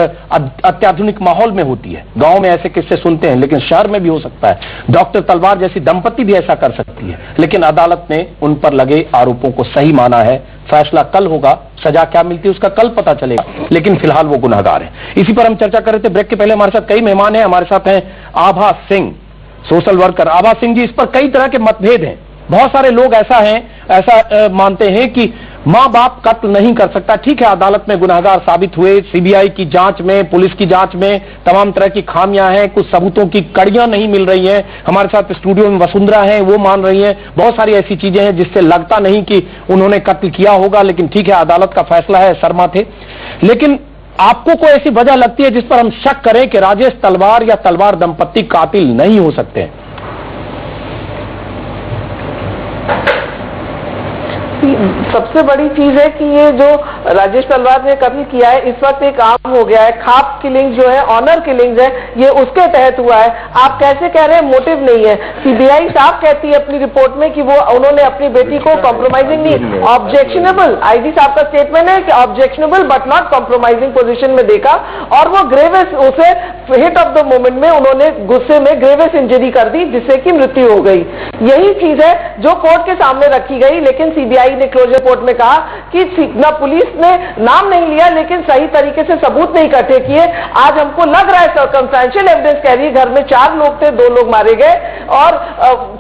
अत्याधुनिक माहौल में होती है। गांव में ऐसे किस्से सुनते हैं, लेकिन शहर में भी हो सकता है। डॉक्टर तलवार जैसी दंपति भी ऐसा कर सकती है, लेकिन अदालत ने उन पर लगे आरोपों को सही माना है। फैसला कल होगा, सजा क्या मिलती है उसका कल पता चलेगा, लेकिन फिलहाल वो गुनहगार है। इसी पर हम चर्चा कर रहे थे। ब्रेक के पहले हमारे साथ कई मेहमान हैं। हमारे साथ हैं आभा सिंह, सोशल वर्कर। आभा सिंह जी, इस पर कई तरह के मतभेद हैं। बहुत सारे लोग ऐसा मानते हैं कि मां बाप कत्ल नहीं कर सकता। ठीक है, अदालत में गुनहगार साबित हुए, सीबीआई की जांच में, पुलिस की जांच में तमाम तरह की खामियां हैं, कुछ सबूतों की कड़ियां नहीं मिल रही हैं। हमारे साथ स्टूडियो में वसुंधरा है, वो मान रही हैं। बहुत सारी ऐसी चीजें हैं जिससे लगता नहीं कि उन्होंने कत्ल किया होगा, लेकिन ठीक है, अदालत का फैसला है, शर्मा थे। लेकिन आपको कोई ऐसी वजह लगती है जिस पर हम शक करें कि राजेश तलवार या तलवार दंपत्ति कातिल नहीं हो सकते हैं? सबसे बड़ी चीज है कि ये जो राजेश तलवार ने कत्ल किया है, इस वक्त एक आम हो गया है। खाप किलिंग जो है, ऑनर किलिंग है, ये उसके तहत हुआ है। आप कैसे कह रहे हैं मोटिव नहीं है? सीबीआई साफ कहती है अपनी रिपोर्ट में कि वो उन्होंने अपनी बेटी को कॉम्प्रोमाइजिंग नहीं, ऑब्जेक्शनेबल, आईजी साहब का स्टेटमेंट है कि objectionable but not compromising position में देखा, और वो ग्रेवेस, उसे हिट ऑफ द मोमेंट में उन्होंने गुस्से में ग्रेवेस इंजरी कर दी, जिससे कि मृत्यु हो गई। यही चीज है जो कोर्ट के सामने रखी गई, लेकिन सीबीआई ने क्लोजर रिपोर्ट में कहा कि ना पुलिस ने नाम नहीं लिया, लेकिन सही तरीके से सबूत नहीं इकट्ठे किए। आज हमको लग रहा है सर्कमस्टेंशियल एविडेंस कह रही है घर में 4 लोग थे, 2 लोग मारे गए, और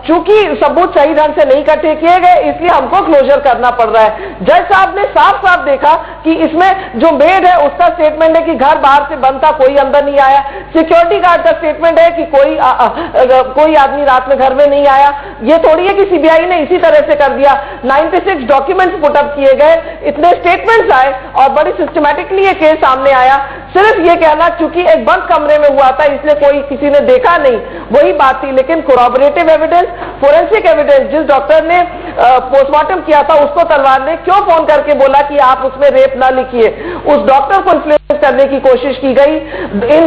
चूंकि सबूत सही ढंग से नहीं इकट्ठे किए गए, इसलिए हमको क्लोजर करना पड़ रहा है। जज साहब ने साफ साफ देखा कि इसमें जो मेड है उसका स्टेटमेंट है कि घर बाहर से बंद था, कोई अंदर नहीं आया। सिक्योरिटी गार्ड का स्टेटमेंट है कि कोई आदमी रात में घर में नहीं आया। ये थोड़ी है कि सीबीआई ने इसी तरह से कर दिया। 96 डॉक्यूमेंट्स पुट अप किए गए, इतने स्टेटमेंट्स आए और बड़ी सिस्टमैटिकली ये केस सामने आया। सिर्फ ये कहना चूंकि एक बंद कमरे में हुआ था इसलिए कोई किसी ने देखा नहीं, वही बात थी। लेकिन कोरॉबरेटिव एविडेंस, फोरेंसिक एविडेंस, जिस डॉक्टर ने पोस्टमार्टम किया था उसको तलवार ने क्यों फोन करके बोला कि आप उसमें रेप ना लिखिए, उस डॉक्टर को इन्फ्लुएंस करने की कोशिश की गई। इन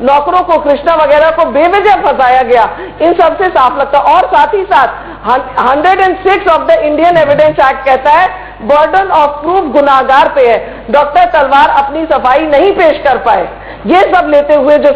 नौकरों को, कृष्णा वगैरह को बेवजह फंसाया गया, इन सबसे साफ लगता। और साथ ही साथ 106 of the Indian evidence act कहता है बर्डन ऑफ प्रूफ गुनाहगार पे है। डॉक्टर तलवार अपनी सफाई नहीं पेश कर पाए। ये सब लेते हुए जो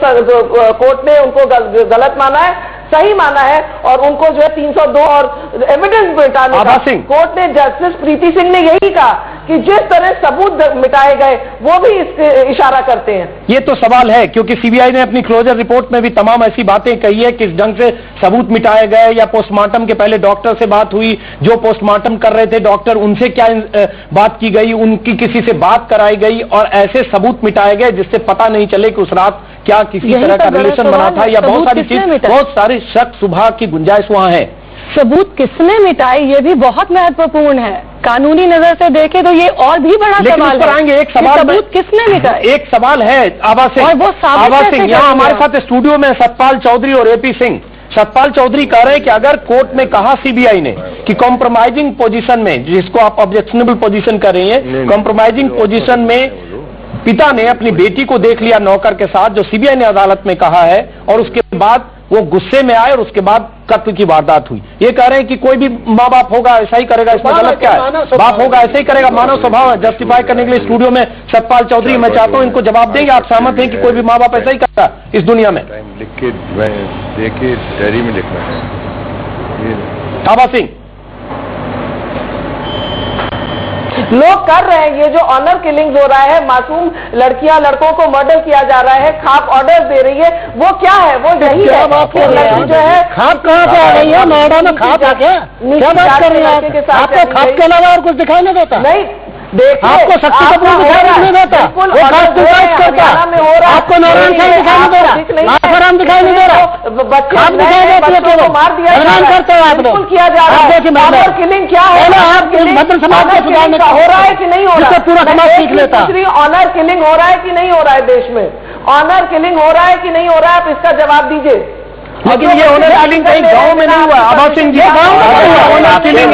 कोर्ट ने उनको गलत माना है, सही माना है, और उनको जो है 302 और एविडेंस मिटाने का कोर्ट ने, जस्टिस प्रीति सिंह ने यही कहा कि जिस तरह सबूत मिटाए गए वो भी इससे इशारा करते हैं। ये तो सवाल है, क्योंकि सीबीआई ने अपनी क्लोजर रिपोर्ट में भी तमाम ऐसी बातें कही है किस ढंग से सबूत मिटाए गए, या पोस्टमार्टम के पहले डॉक्टर से बात हुई, जो पोस्टमार्टम कर रहे थे डॉक्टर, उनसे क्या बात की गई, उनकी किसी से बात कराई गई, और ऐसे सबूत मिटाए गए जिससे पता नहीं चले कि उस रात क्या किसी तरह का रिलेशन बना था, या बहुत सारी चीज, बहुत सारे शक सुबह की गुंजाइश वहां है। सबूत किसने मिटाए ये भी बहुत महत्वपूर्ण है। कानूनी नजर से देखे तो ये और भी बड़ा सवाल है। आएंगे एक सवाल, सबूत किसने मिटाए, एक सवाल है। आभा सिंह, और वो आभा सिंह यहाँ हमारे साथ स्टूडियो में सतपाल चौधरी और एपी सिंह। सतपाल चौधरी कह रहे हैं कि अगर कोर्ट में कहा सीबीआई ने कि कॉम्प्रोमाइजिंग पोजीशन में, जिसको आप ऑब्जेक्शनेबल पोजीशन कर रही हैं, कॉम्प्रोमाइजिंग पोजीशन में पिता ने अपनी बेटी को देख लिया नौकर के साथ, जो सीबीआई ने अदालत में कहा है, और उसके बाद वो गुस्से में आए और उसके बाद कत्ल की वारदात हुई। ये कह रहे हैं कि कोई भी माँ बाप होगा ऐसा ही करेगा, इसमें गलत क्या है? बाप होगा ऐसा ही करेगा, मानव स्वभाव है। जस्टिफाई करने के लिए स्टूडियो में सतपाल चौधरी, मैं चाहता हूँ इनको जवाब देंगे। आप सहमत हैं कि कोई भी माँ बाप ऐसा ही करता है इस दुनिया में? लिख के देखिए, डायरी में लिखना है। आभा सिंह, लोग कर रहे हैं ये जो ऑनर किलिंग हो रहा है, मासूम लड़कियां लड़कों को मर्डर किया जा रहा है, खाप ऑर्डर दे रही है, वो क्या है? वो यही है कि लड़की जो है खाप कहाँ से आ रही है? नोएडा में खाप है क्या? क्या बात कर रही है? आपको खाप के अलावा और कुछ दिखाई नहीं देता? नहीं, देखिए, आपको शक्ति कपूर दिखाई नहीं देता, बिल्कुल वो कास्ट करता, आपको नारायण साहब दिखाई नहीं दे रहा, आसाराम दिखाई नहीं दे रहा, बच्चों को मार दिया करते हो आप लोग, बिल्कुल किया जा रहा है। ऑनर किलिंग क्या है? आप मध्य समाज को सुधारने का हो रहा है कि नहीं हो रहा है? पूरा समाज सीख लेता। ऑनर किलिंग हो रहा है कि नहीं हो रहा है देश में? ऑनर किलिंग हो रहा है कि नहीं हो रहा है? आप इसका जवाब दीजिए। लेकिन ये ऑनर किलिंग कहीं गांव में नहीं हुआ। अभय सिंह जी, ऑनर किलिंग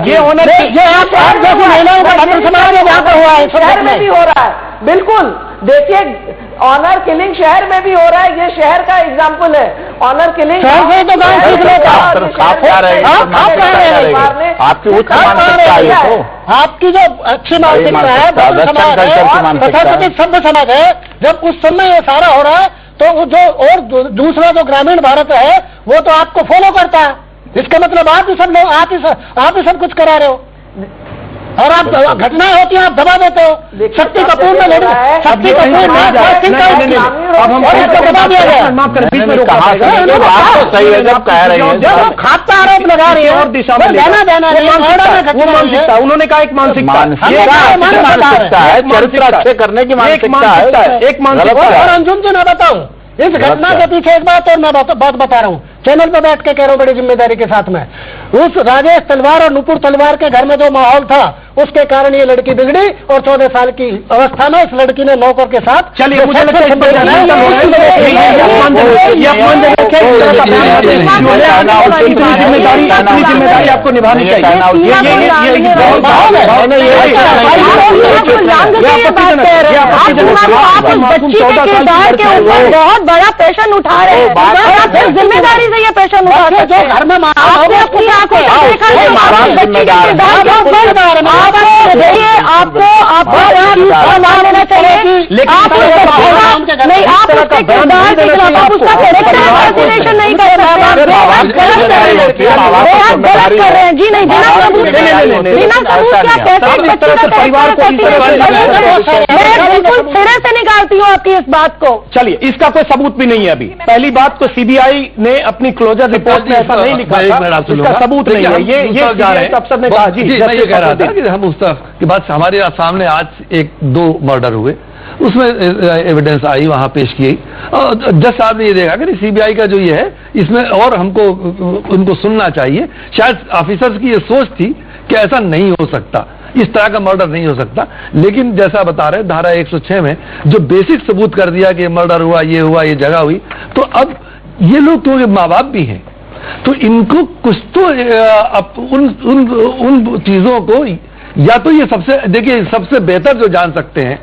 ये ऑनर ये आप जैसी महिलाओं का भद्र समाज में वहां पर हुआ है, शहर में भी हो रहा है। बिल्कुल, देखिए ऑनर किलिंग शहर में भी हो रहा है, ये शहर का एग्जाम्पल है। ऑनर किलिंग शहर से तो गांव सीख लेता। आपकी उच्च मानसिकता है, तो आपकी जो अच्छी मानसिकता है, तथाकथित सभ्य समाज है, जब उस समय ये सारा हो रहा है तो जो और दूसरा जो ग्रामीण भारत है वो तो आपको फॉलो करता है। इसका मतलब आप ही सब लोग आप ही सब कुछ करा रहे हो, और आप घटनाएं होती हैं आप दबा देते हो। शक्ति कपूर में लड़ी, शक्ति कपूर अब हम दबा दिया गया। सही है जब कह रहे हैं, जब आप खाद का आरोप लगा रहे हैं और दिशा में उन्होंने कहा एक मानसिकता है, चरित्र अच्छे करने की मानसिकता है, एक मानसिकता। और अंजुम जी मैं बताऊं इस घटना के पीछे एक बात और मैं बात बता रहा हूँ, चैनल पर बैठ के कह रहा हूँ बड़ी जिम्मेदारी के साथ में। उस राजेश तलवार और नुपुर तलवार के घर में जो माहौल था उसके कारण ये लड़की बिगड़ी और 14 साल की अवस्था में इस लड़की ने नौकर के साथ चलिए मुझे लगता है जिम्मेदारी आपको निभानी चाहिए। बहुत बड़ा पेशेंट उठा रहे हैं, जिम्मेदारी से ये पेशेंट उठा रहे हैं। जो घर में आपको लेना चाहिए, नहीं आप उसके किरदार के खिलाफ आप उसका कैरेक्टर असैसिनेशन नहीं कर सकते, गलत कर रहे हैं जी। नहीं बिना सबूत मैं बिल्कुल सिरे से निकालती हूँ आपकी इस बात को। चलिए इसका कोई सबूत भी नहीं है अभी। पहली बात तो सीबीआई ने अपनी क्लोजर रिपोर्ट में ऐसा नहीं लिखा था, इसका सबूत नहीं है। ये अफसर ने कहा जी मैं ये कह रहा था कि हम उस तरफ की बात हमारे सामने आज 1-2 मर्डर हुए, उसमें एविडेंस आई वहां पेश की गई और जज साहब ने ये देखा कि सीबीआई का जो ये है इसमें और हमको उनको सुनना चाहिए। शायद ऑफिसर्स की ये सोच थी कि ऐसा नहीं हो सकता, इस तरह का मर्डर नहीं हो सकता, लेकिन जैसा बता रहे धारा 106 में जो बेसिक सबूत कर दिया कि मर्डर हुआ, ये जगह हुई, तो अब ये लोग क्योंकि माँ बाप भी हैं तो इनको कुछ तो उन चीजों को या तो ये देखिए सबसे बेहतर जो जान सकते हैं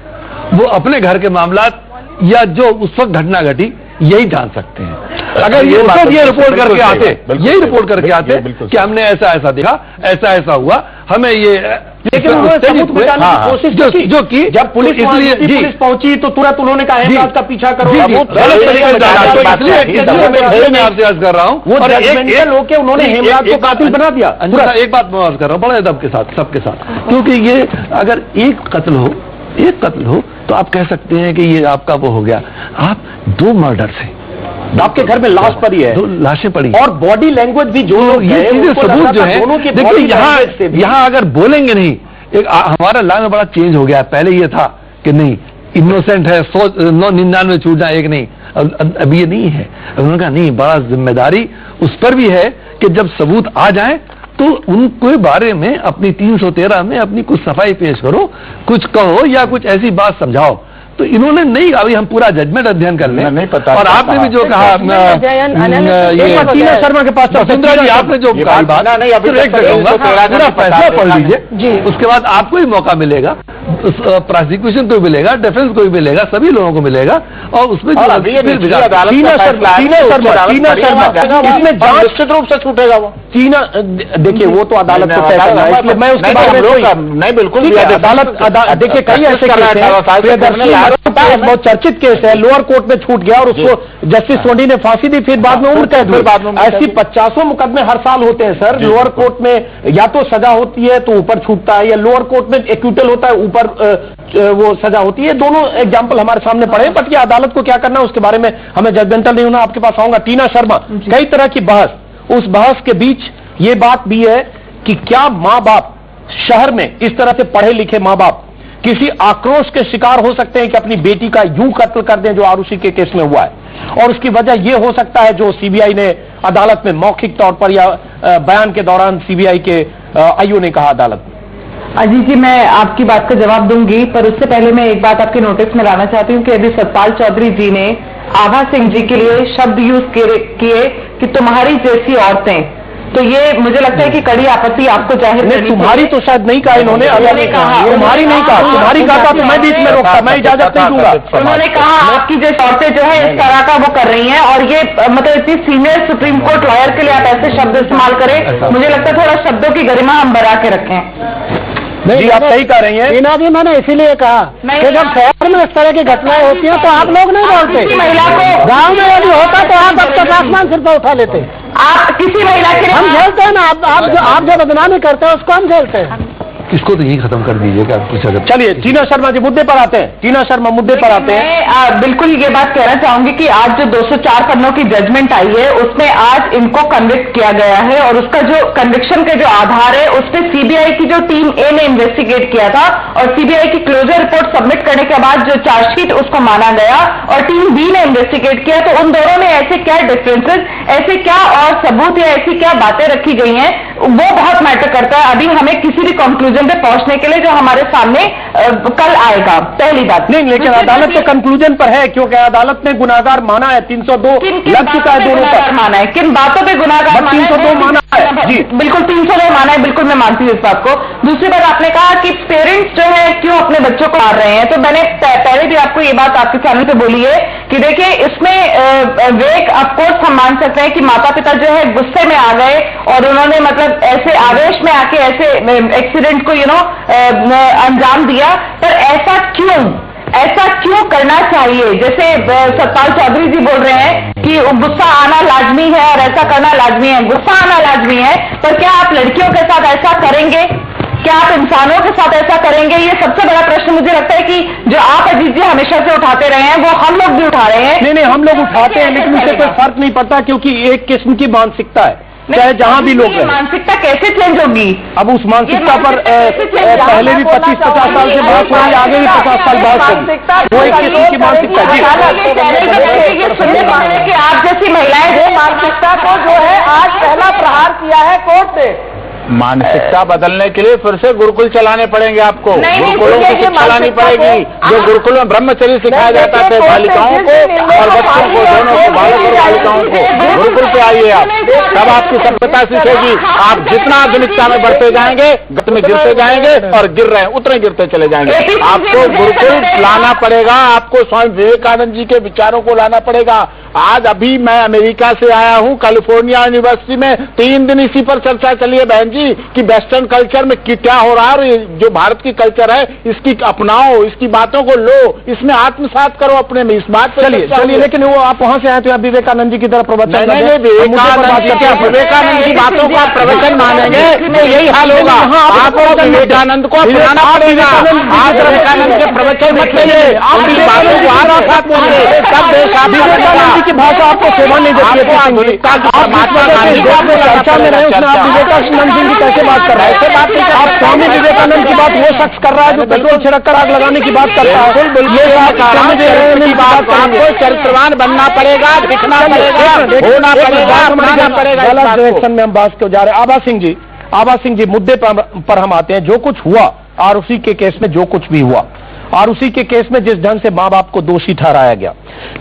वो अपने घर के मामलात या जो उस वक्त घटना घटी यही जान सकते हैं। अगर ये रिपोर्ट करके आते, यही रिपोर्ट करके आते कि हमने ऐसा देखा, ऐसा हुआ, हमें ये, लेकिन उन्होंने सबूत जुटाने की कोशिश जो की जब पुलिस पहुंची तो तुरंत उन्होंने कहा हेमराज का पीछा करो। मैं आपसे अर्ज कर रहा हूँ वो जजमेंटल होके उन्होंने हेमराज को कातिल बना दिया। एक बात मैं अर्ज कर रहा हूँ बड़े अदब के साथ सबके साथ, क्योंकि ये अगर एक कत्ल हो तो आप कह सकते हैं कि ये आपका वो हो गया। आप 2 मर्डर से आपके घर में लाश पड़ी है, 2 लाशें पड़ी और बॉडी लैंग्वेज भी जो ये चीजें सबूत जो है, देखिए यहाँ अगर बोलेंगे नहीं, एक हमारा लॉ में बड़ा चेंज हो गया। पहले ये था कि नहीं इनोसेंट है 199 छूटना एक नहीं, अब ये नहीं है। उन्होंने कहा नहीं, बड़ा जिम्मेदारी उस पर भी है कि जब सबूत आ जाए तो उनके बारे में अपनी 313 में अपनी कुछ सफाई पेश करो, कुछ कहो या कुछ ऐसी बात समझाओ। तो इन्होंने नहीं, अभी हम पूरा जजमेंट अध्ययन कर लें। नहीं पता, और आपने भी जो कहा शर्मा के पास सुंदरा जी आपने जो कहा बात, पूरा फैसला पढ़ लीजिए, उसके बाद आपको ही मौका मिलेगा, प्रोसिक्यूशन को मिलेगा, डिफेंस को भी मिलेगा, सभी लोगों को मिलेगा। और उसमें इसमें निश्चित रूप से छूटेगा वो देखिए वो तो अदालत को तय करना है, इसलिए मैं उसके बारे में नहीं बिल्कुल अदालत देखिए कई ऐसे बहुत चर्चित केस है, लोअर कोर्ट में छूट गया और उसको जस्टिस सोनी ने फांसी दी, फिर बाद में उम्र कैद हुई। ऐसी 50 मुकदमे हर साल होते हैं सर। लोअर कोर्ट में या तो सजा होती है तो ऊपर छूटता है, या लोअर कोर्ट में एक्यूटल होता है ऊपर वो सजा होती है। दोनों एग्जाम्पल हमारे सामने पड़े हैं, बट ये अदालत को क्या करना है उसके बारे में हमें जजमेंटल नहीं होना। आपके पास आऊंगा टीना शर्मा, कई तरह की बहस, उस बहस के बीच ये बात भी है कि क्या माँ बाप शहर में इस तरह से पढ़े लिखे मां बाप किसी आक्रोश के शिकार हो सकते हैं कि अपनी बेटी का यूं कत्ल कर दें जो आरुषि के केस में हुआ है, और उसकी वजह यह हो सकता है जो सीबीआई ने अदालत में मौखिक तौर पर या बयान के दौरान सीबीआई के आईओ ने कहा अदालत में। अजीत जी, मैं आपकी बात का जवाब दूंगी, पर उससे पहले मैं एक बात आपके नोटिस में लाना चाहती हूँ कि अभी सतपाल चौधरी जी ने आभा सिंह जी के लिए शब्द यूज किए कि तुम्हारी जैसी औरतें, तो ये मुझे लगता है कि कड़ी आपत्ति आपको जाहिर नहीं, तुम्हारी तो शायद नहीं कहा इन्होंने, उन्होंने कहा, तुम्हारी नहीं कहा, तुम्हारी कहा तो मैं बीच में रोकता, मैं इजाजत नहीं दूंगा। उन्होंने कहा आपकी जैसी औरतें जो है इस तरह का वो कर रही हैं, और ये मतलब इतनी सीनियर सुप्रीम कोर्ट लॉयर के लिए आप ऐसे शब्द इस्तेमाल करें, मुझे लगता है थोड़ा शब्दों की गरिमा हम बढ़ा के रखें। जी आप सही कह रही हैं। टीना जी, मैंने इसीलिए कहा कि जब शहर में इस तरह की घटनाएं होती हैं तो आप लोग नहीं बोलते, महिला को गांव में यदि होता तो आप अब तक आसमान सिर पर उठा लेते। आप किसी महिला के हम झेलते हैं ना, आप जो बदनामी करते हैं उसको हम झेलते हैं। इसको तो यही खत्म कर दीजिए कि आप कुछ अगर। चलिए टीना शर्मा जी मुद्दे पर आते हैं, टीना शर्मा मुद्दे पर आते हैं। मैं बिल्कुल ये बात कहना चाहूंगी कि आज जो 204 पन्नों की जजमेंट आई है उसमें आज इनको कन्विक्ट किया गया है, और उसका जो कन्विक्शन के जो आधार है उस पर सीबीआई की जो टीम ए ने इन्वेस्टिगेट किया था और सीबीआई की क्लोजर रिपोर्ट सबमिट करने के बाद जो चार्जशीट उसको माना गया और टीम बी ने इन्वेस्टिगेट किया, तो उन दोनों में ऐसे क्या डिफरेंसेस, ऐसे क्या और सबूत या ऐसी क्या बातें रखी गई हैं, वो बहुत मैटर करता है अभी हमें किसी भी कंक्लूजन पे पहुंचने के लिए जो हमारे सामने कल आएगा। पहली बात नहीं, लेकिन अदालत तो कंक्लूजन पर है क्योंकि अदालत ने गुनाहगार माना है, 302 लग चुका है दोनों पर। माना है किन बातों पे गुनाहगार 302 माना है जी, बिल्कुल 302 माना है, बिल्कुल मैं मानती हूँ इस बात को। दूसरी बात आपने कहा कि पेरेंट्स जो है क्यों अपने बच्चों को मार रहे हैं, तो मैंने पहले भी आपको ये बात आपके चैनल पे बोली है कि देखिए इसमें वेक ऑफकोर्स हम मान सकते हैं कि माता पिता जो है गुस्से में आ गए और उन्होंने मतलब ऐसे आवेश में आके ऐसे एक्सीडेंट को अंजाम दिया, पर ऐसा क्यों करना चाहिए? जैसे सतपाल चौधरी जी बोल रहे हैं कि गुस्सा आना लाजमी है और ऐसा करना लाजमी है, गुस्सा आना लाजमी है, पर क्या आप लड़कियों के साथ ऐसा करेंगे? क्या आप इंसानों के साथ ऐसा करेंगे? ये सबसे बड़ा प्रश्न मुझे लगता है कि जो आप अजीत जी हमेशा से उठाते रहे हैं वो हम लोग भी उठा रहे हैं। नहीं, हम लोग उठाते हैं, लेकिन उससे कोई फर्क नहीं पड़ता क्योंकि एक किस्म की मानसिकता है, चाहे जहां भी लोग हैं। मानसिकता कैसे चेंज होगी? अब उस मानसिकता पर पहले भी 25-50 साल से बात हुई, आगे भी 50 साल बात होगी, वो एक किस्म की मानसिकता जी। ये सुनने को मिले कि आप जैसी महिलाएं मानसिकता को जो है आज पहला प्रहार किया है कोर्ट ने। मानसिकता बदलने के लिए फिर से गुरुकुल चलाने पड़ेंगे आपको, गुरुकुलों की शिक्षा लानी पड़ेगी, जो गुरुकुल में ब्रह्मचर्य सिखाया जाता है बालिकाओं को और बच्चों को, दोनों को, बालक और बालिकाओं को। गुरुकुल पे आइए आप, तब आपकी सभ्यता सीखेगी। आप जितना आधुनिकता में बढ़ते जाएंगे गत में गिरते जाएंगे और गिर रहे हैं उतने गिरते चले जाएंगे। आपको गुरुकुल लाना पड़ेगा, आपको स्वामी विवेकानंद जी के विचारों को लाना पड़ेगा। आज अभी मैं अमेरिका से आया हूं, कैलिफोर्निया यूनिवर्सिटी में 3 दिन इसी पर चर्चा चली है बहन जी कि वेस्टर्न कल्चर में क्या हो रहा है और जो भारत की कल्चर है इसकी अपनाओ, इसकी बातों को लो, इसमें आत्मसात करो अपने में। इस बात पर चलिए, लेकिन वो आप वहां से आए तो विवेकानंद जी की तरफ प्रवचन नहीं, विवेकानंद की बातों को आप प्रवचन मानेंगे तो यही हाल होगा। आपको विवेकानंद को अपनाना पड़ेगा। आप विवेकानंद के प्रवचन मत करिए, उनकी बातों को आत्मसात करिए, तब देश विवेकानंद की भाषा आपको सेवा नहीं देती है। चर्चा में रहे उसमें आप विवेकानंद जी की कैसे बात कर रहे हैं? ऐसे बात नहीं, आप स्वामी विवेकानंद की बात वो शख्स कर रहा है जो पेट्रोल छिड़क कर आग लगाने की बात करता है। आपको चरित्रवान बनना पड़ेगा, दिखना पड़ेगा, होना पड़ेगा, अपनाना पड़ेगा। गलत डायरेक्शन में हम बात क्यों जा रहे हैं? आभा सिंह जी मुद्दे पर हम आते हैं। जो कुछ हुआ आरुषि के केस में, जो कुछ भी हुआ आरुषि के केस में, जिस ढंग से मां बाप को दोषी ठहराया गया,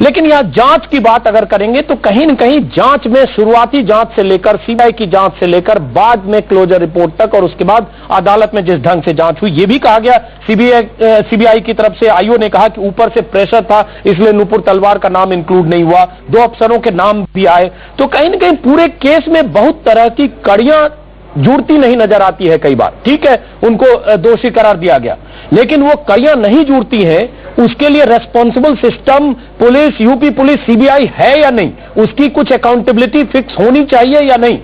लेकिन यहां जांच की बात अगर करेंगे तो कहीं न कहीं जांच में शुरुआती जांच से लेकर सीबीआई की जांच से लेकर बाद में क्लोजर रिपोर्ट तक और उसके बाद अदालत में जिस ढंग से जांच हुई, यह भी कहा गया सीबीआई की तरफ से, आईओ ने कहा कि ऊपर से प्रेशर था इसलिए नूपुर तलवार का नाम इंक्लूड नहीं हुआ, 2 अफसरों के नाम भी आए, तो कहीं न कहीं पूरे केस में बहुत तरह की कड़ियां जुड़ती नहीं नजर आती है। कई बार ठीक है उनको दोषी करार दिया गया, लेकिन वो कड़ियां नहीं जुड़ती हैं, उसके लिए responsible system police, UP police, CBI है या नहीं, उसकी कुछ अकाउंटेबिलिटी फिक्स होनी चाहिए या नहीं?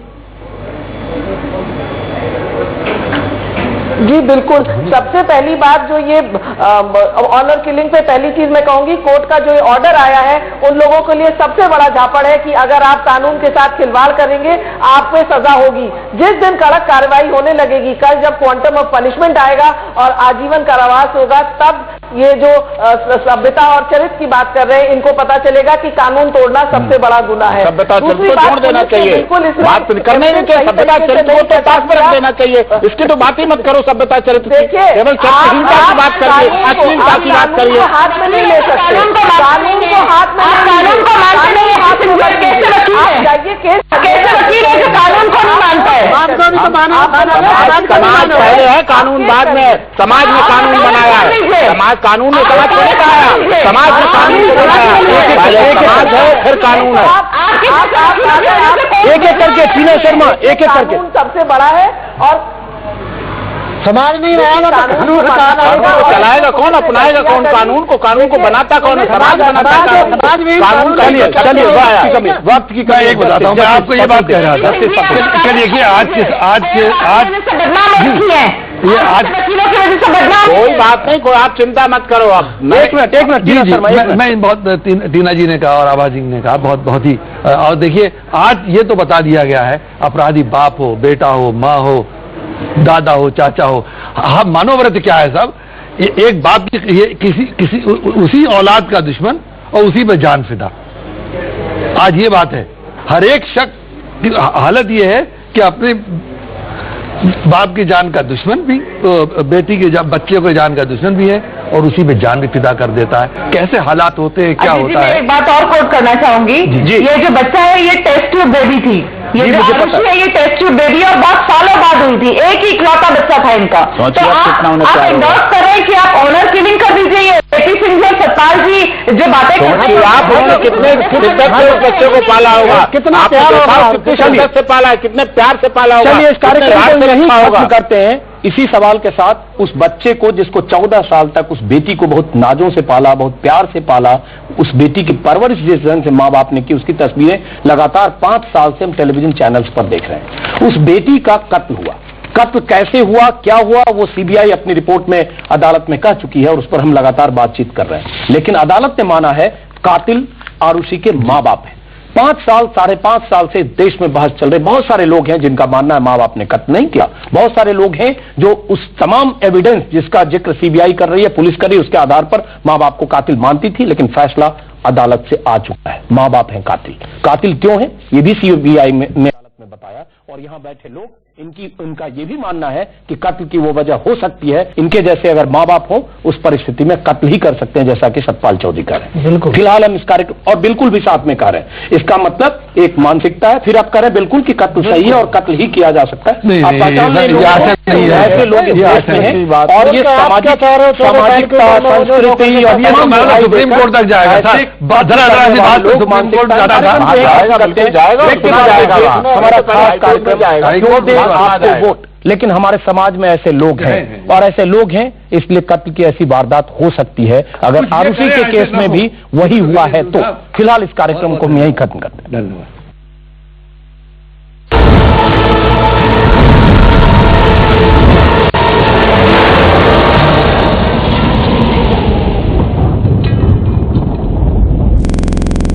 जी बिल्कुल। सबसे पहली बात जो ये ऑनर किलिंग पे पहली चीज मैं कहूंगी, कोर्ट का जो ऑर्डर आया है उन लोगों के लिए सबसे बड़ा झापड़ है कि अगर आप कानून के साथ खिलवाड़ करेंगे आप पे सजा होगी। जिस दिन कड़क कार्रवाई होने लगेगी, कल जब क्वांटम ऑफ पनिशमेंट आएगा और आजीवन कारावास होगा, तब ये जो सभ्यता और चरित्र की बात कर रहे हैं इनको पता चलेगा कि कानून तोड़ना सबसे बड़ा गुनाह है। सभ्यता चरित्र को छोड़ देना चाहिए, बात करने में सभ्यता चरित्र को तो पास में रख देना चाहिए, इसकी तो बात ही मत करो सभ्यता चरित्र की, केवल चरित्रहीनता की बात करिए, अश्लीलता की बात करिए। हाथ में नहीं ले सकते, कानून को हाथ में कानून को मानते नहीं, जाइए केस कानून को नहीं मानता है। समाज पहले है, कानून बाद में, समाज ने कानून बनाया है, समाज कानून ने समाज को नहीं बनाया, समाज ने कानून को बनाया, समाज है फिर कानून है। एक एक करके टीना शर्मा, एक एक करके। कानून सबसे बड़ा है और समाज नहीं रहेगा तो कानून चलाएगा कौन, अपनाएगा कौन कानून को? कानून को बनाता कौन है? समाज बनाता है कानून। चलिए वक्त की मैं एक बताता हूँ, मैं आपको ये बात कह रहा था। चलिए देखिए ये आज कोई बात नहीं, कोई आप चिंता मत करो। आप एक मिनट जी मैं बहुत टीना जी ने कहा और आभा जी ने कहा बहुत ही, और देखिए आज ये तो बता दिया गया है, अपराधी बाप हो, बेटा हो, माँ हो, दादा हो, चाचा हो, हम मनोव्रत क्या है साहब, एक बाप की ये किसी उसी औलाद का दुश्मन और उसी पर जान फिदा। आज ये बात है, हर एक शख्स की हालत ये है कि अपने बाप की जान का दुश्मन भी, बेटी के बच्चे को जान का दुश्मन भी है और उसी पे जान भी फिदा कर देता है। कैसे हालात होते हैं, क्या होता है? एक बात और कोट करना चाहूंगी, ये जो बच्चा है ये टेस्ट ट्यूब बेबी थी, ये जो आरुषि है ये टेस्ट ट्यूब बेबी और बहुत सालों बाद हुई थी, एक ही इकलौता बच्चा था इनका। तो आप एंडोर्स कर रहे हैं कि आप ऑनर किलिंग कर दीजिए। ये बेटी सिंह और सतपाल जी जो बातें करते हैं, आप कितने शिद्दत से उस बच्चे को पाला होगा, कितना प्यार होगा, कितनी शिद्दत से पाला है, कितने प्यार से पाला होगा। चलिए इस कार्यक्रम को नहीं खत्म करते हैं इसी सवाल के साथ। उस बच्चे को जिसको 14 साल तक उस बेटी को बहुत नाजों से पाला, बहुत प्यार से पाला, उस बेटी की परवरिश जिस ढंग से माँ बाप ने की, उसकी तस्वीरें लगातार 5 साल से हम टेलीविजन चैनल्स पर देख रहे हैं। उस बेटी का कत्ल हुआ, कत्ल कैसे हुआ, क्या हुआ, वो सीबीआई अपनी रिपोर्ट में अदालत में कह चुकी है और उस पर हम लगातार बातचीत कर रहे हैं। लेकिन अदालत ने माना है कातिल आरुषि के माँ बाप है। 5 साल 5.5 साल से देश में बहस चल रही। बहुत सारे लोग हैं जिनका मानना है माँ बाप ने कत्ल नहीं किया, बहुत सारे लोग हैं जो उस तमाम एविडेंस जिसका जिक्र सीबीआई कर रही है, पुलिस कर रही है, उसके आधार पर माँ बाप को कातिल मानती थी। लेकिन फैसला अदालत से आ चुका है, माँ बाप हैं कातिल। कातिल क्यों है ये भी सीबीआई ने अदालत में बताया। और यहां बैठे लोग उनका ये भी मानना है कि कत्ल की वो वजह हो सकती है, इनके जैसे अगर माँ बाप हो उस परिस्थिति में कत्ल ही कर सकते हैं, जैसा कि सतपाल चौधरी कह रहे हैं। बिल्कुल फिलहाल हम इस कार्यक्रम और बिल्कुल भी साथ में कह रहे हैं, इसका मतलब एक मानसिकता है। फिर आप कह रहे हैं बिल्कुल कि कत्ल सही है और कत्ल ही किया जा सकता है। आप पहचान ऐसे लोग और ये सामाजिकता, संस्कृति और सुप्रीम कोर्ट तक जाएगा, हमारा खास कार्यक्रम आपको वोट। लेकिन हमारे समाज में ऐसे लोग हैं और ऐसे लोग हैं, इसलिए कत्ल की ऐसी वारदात हो सकती है। अगर आरुषि के केस में भी वही हुआ है तो फिलहाल इस कार्यक्रम को हम यहीं खत्म करते हैं। धन्यवाद।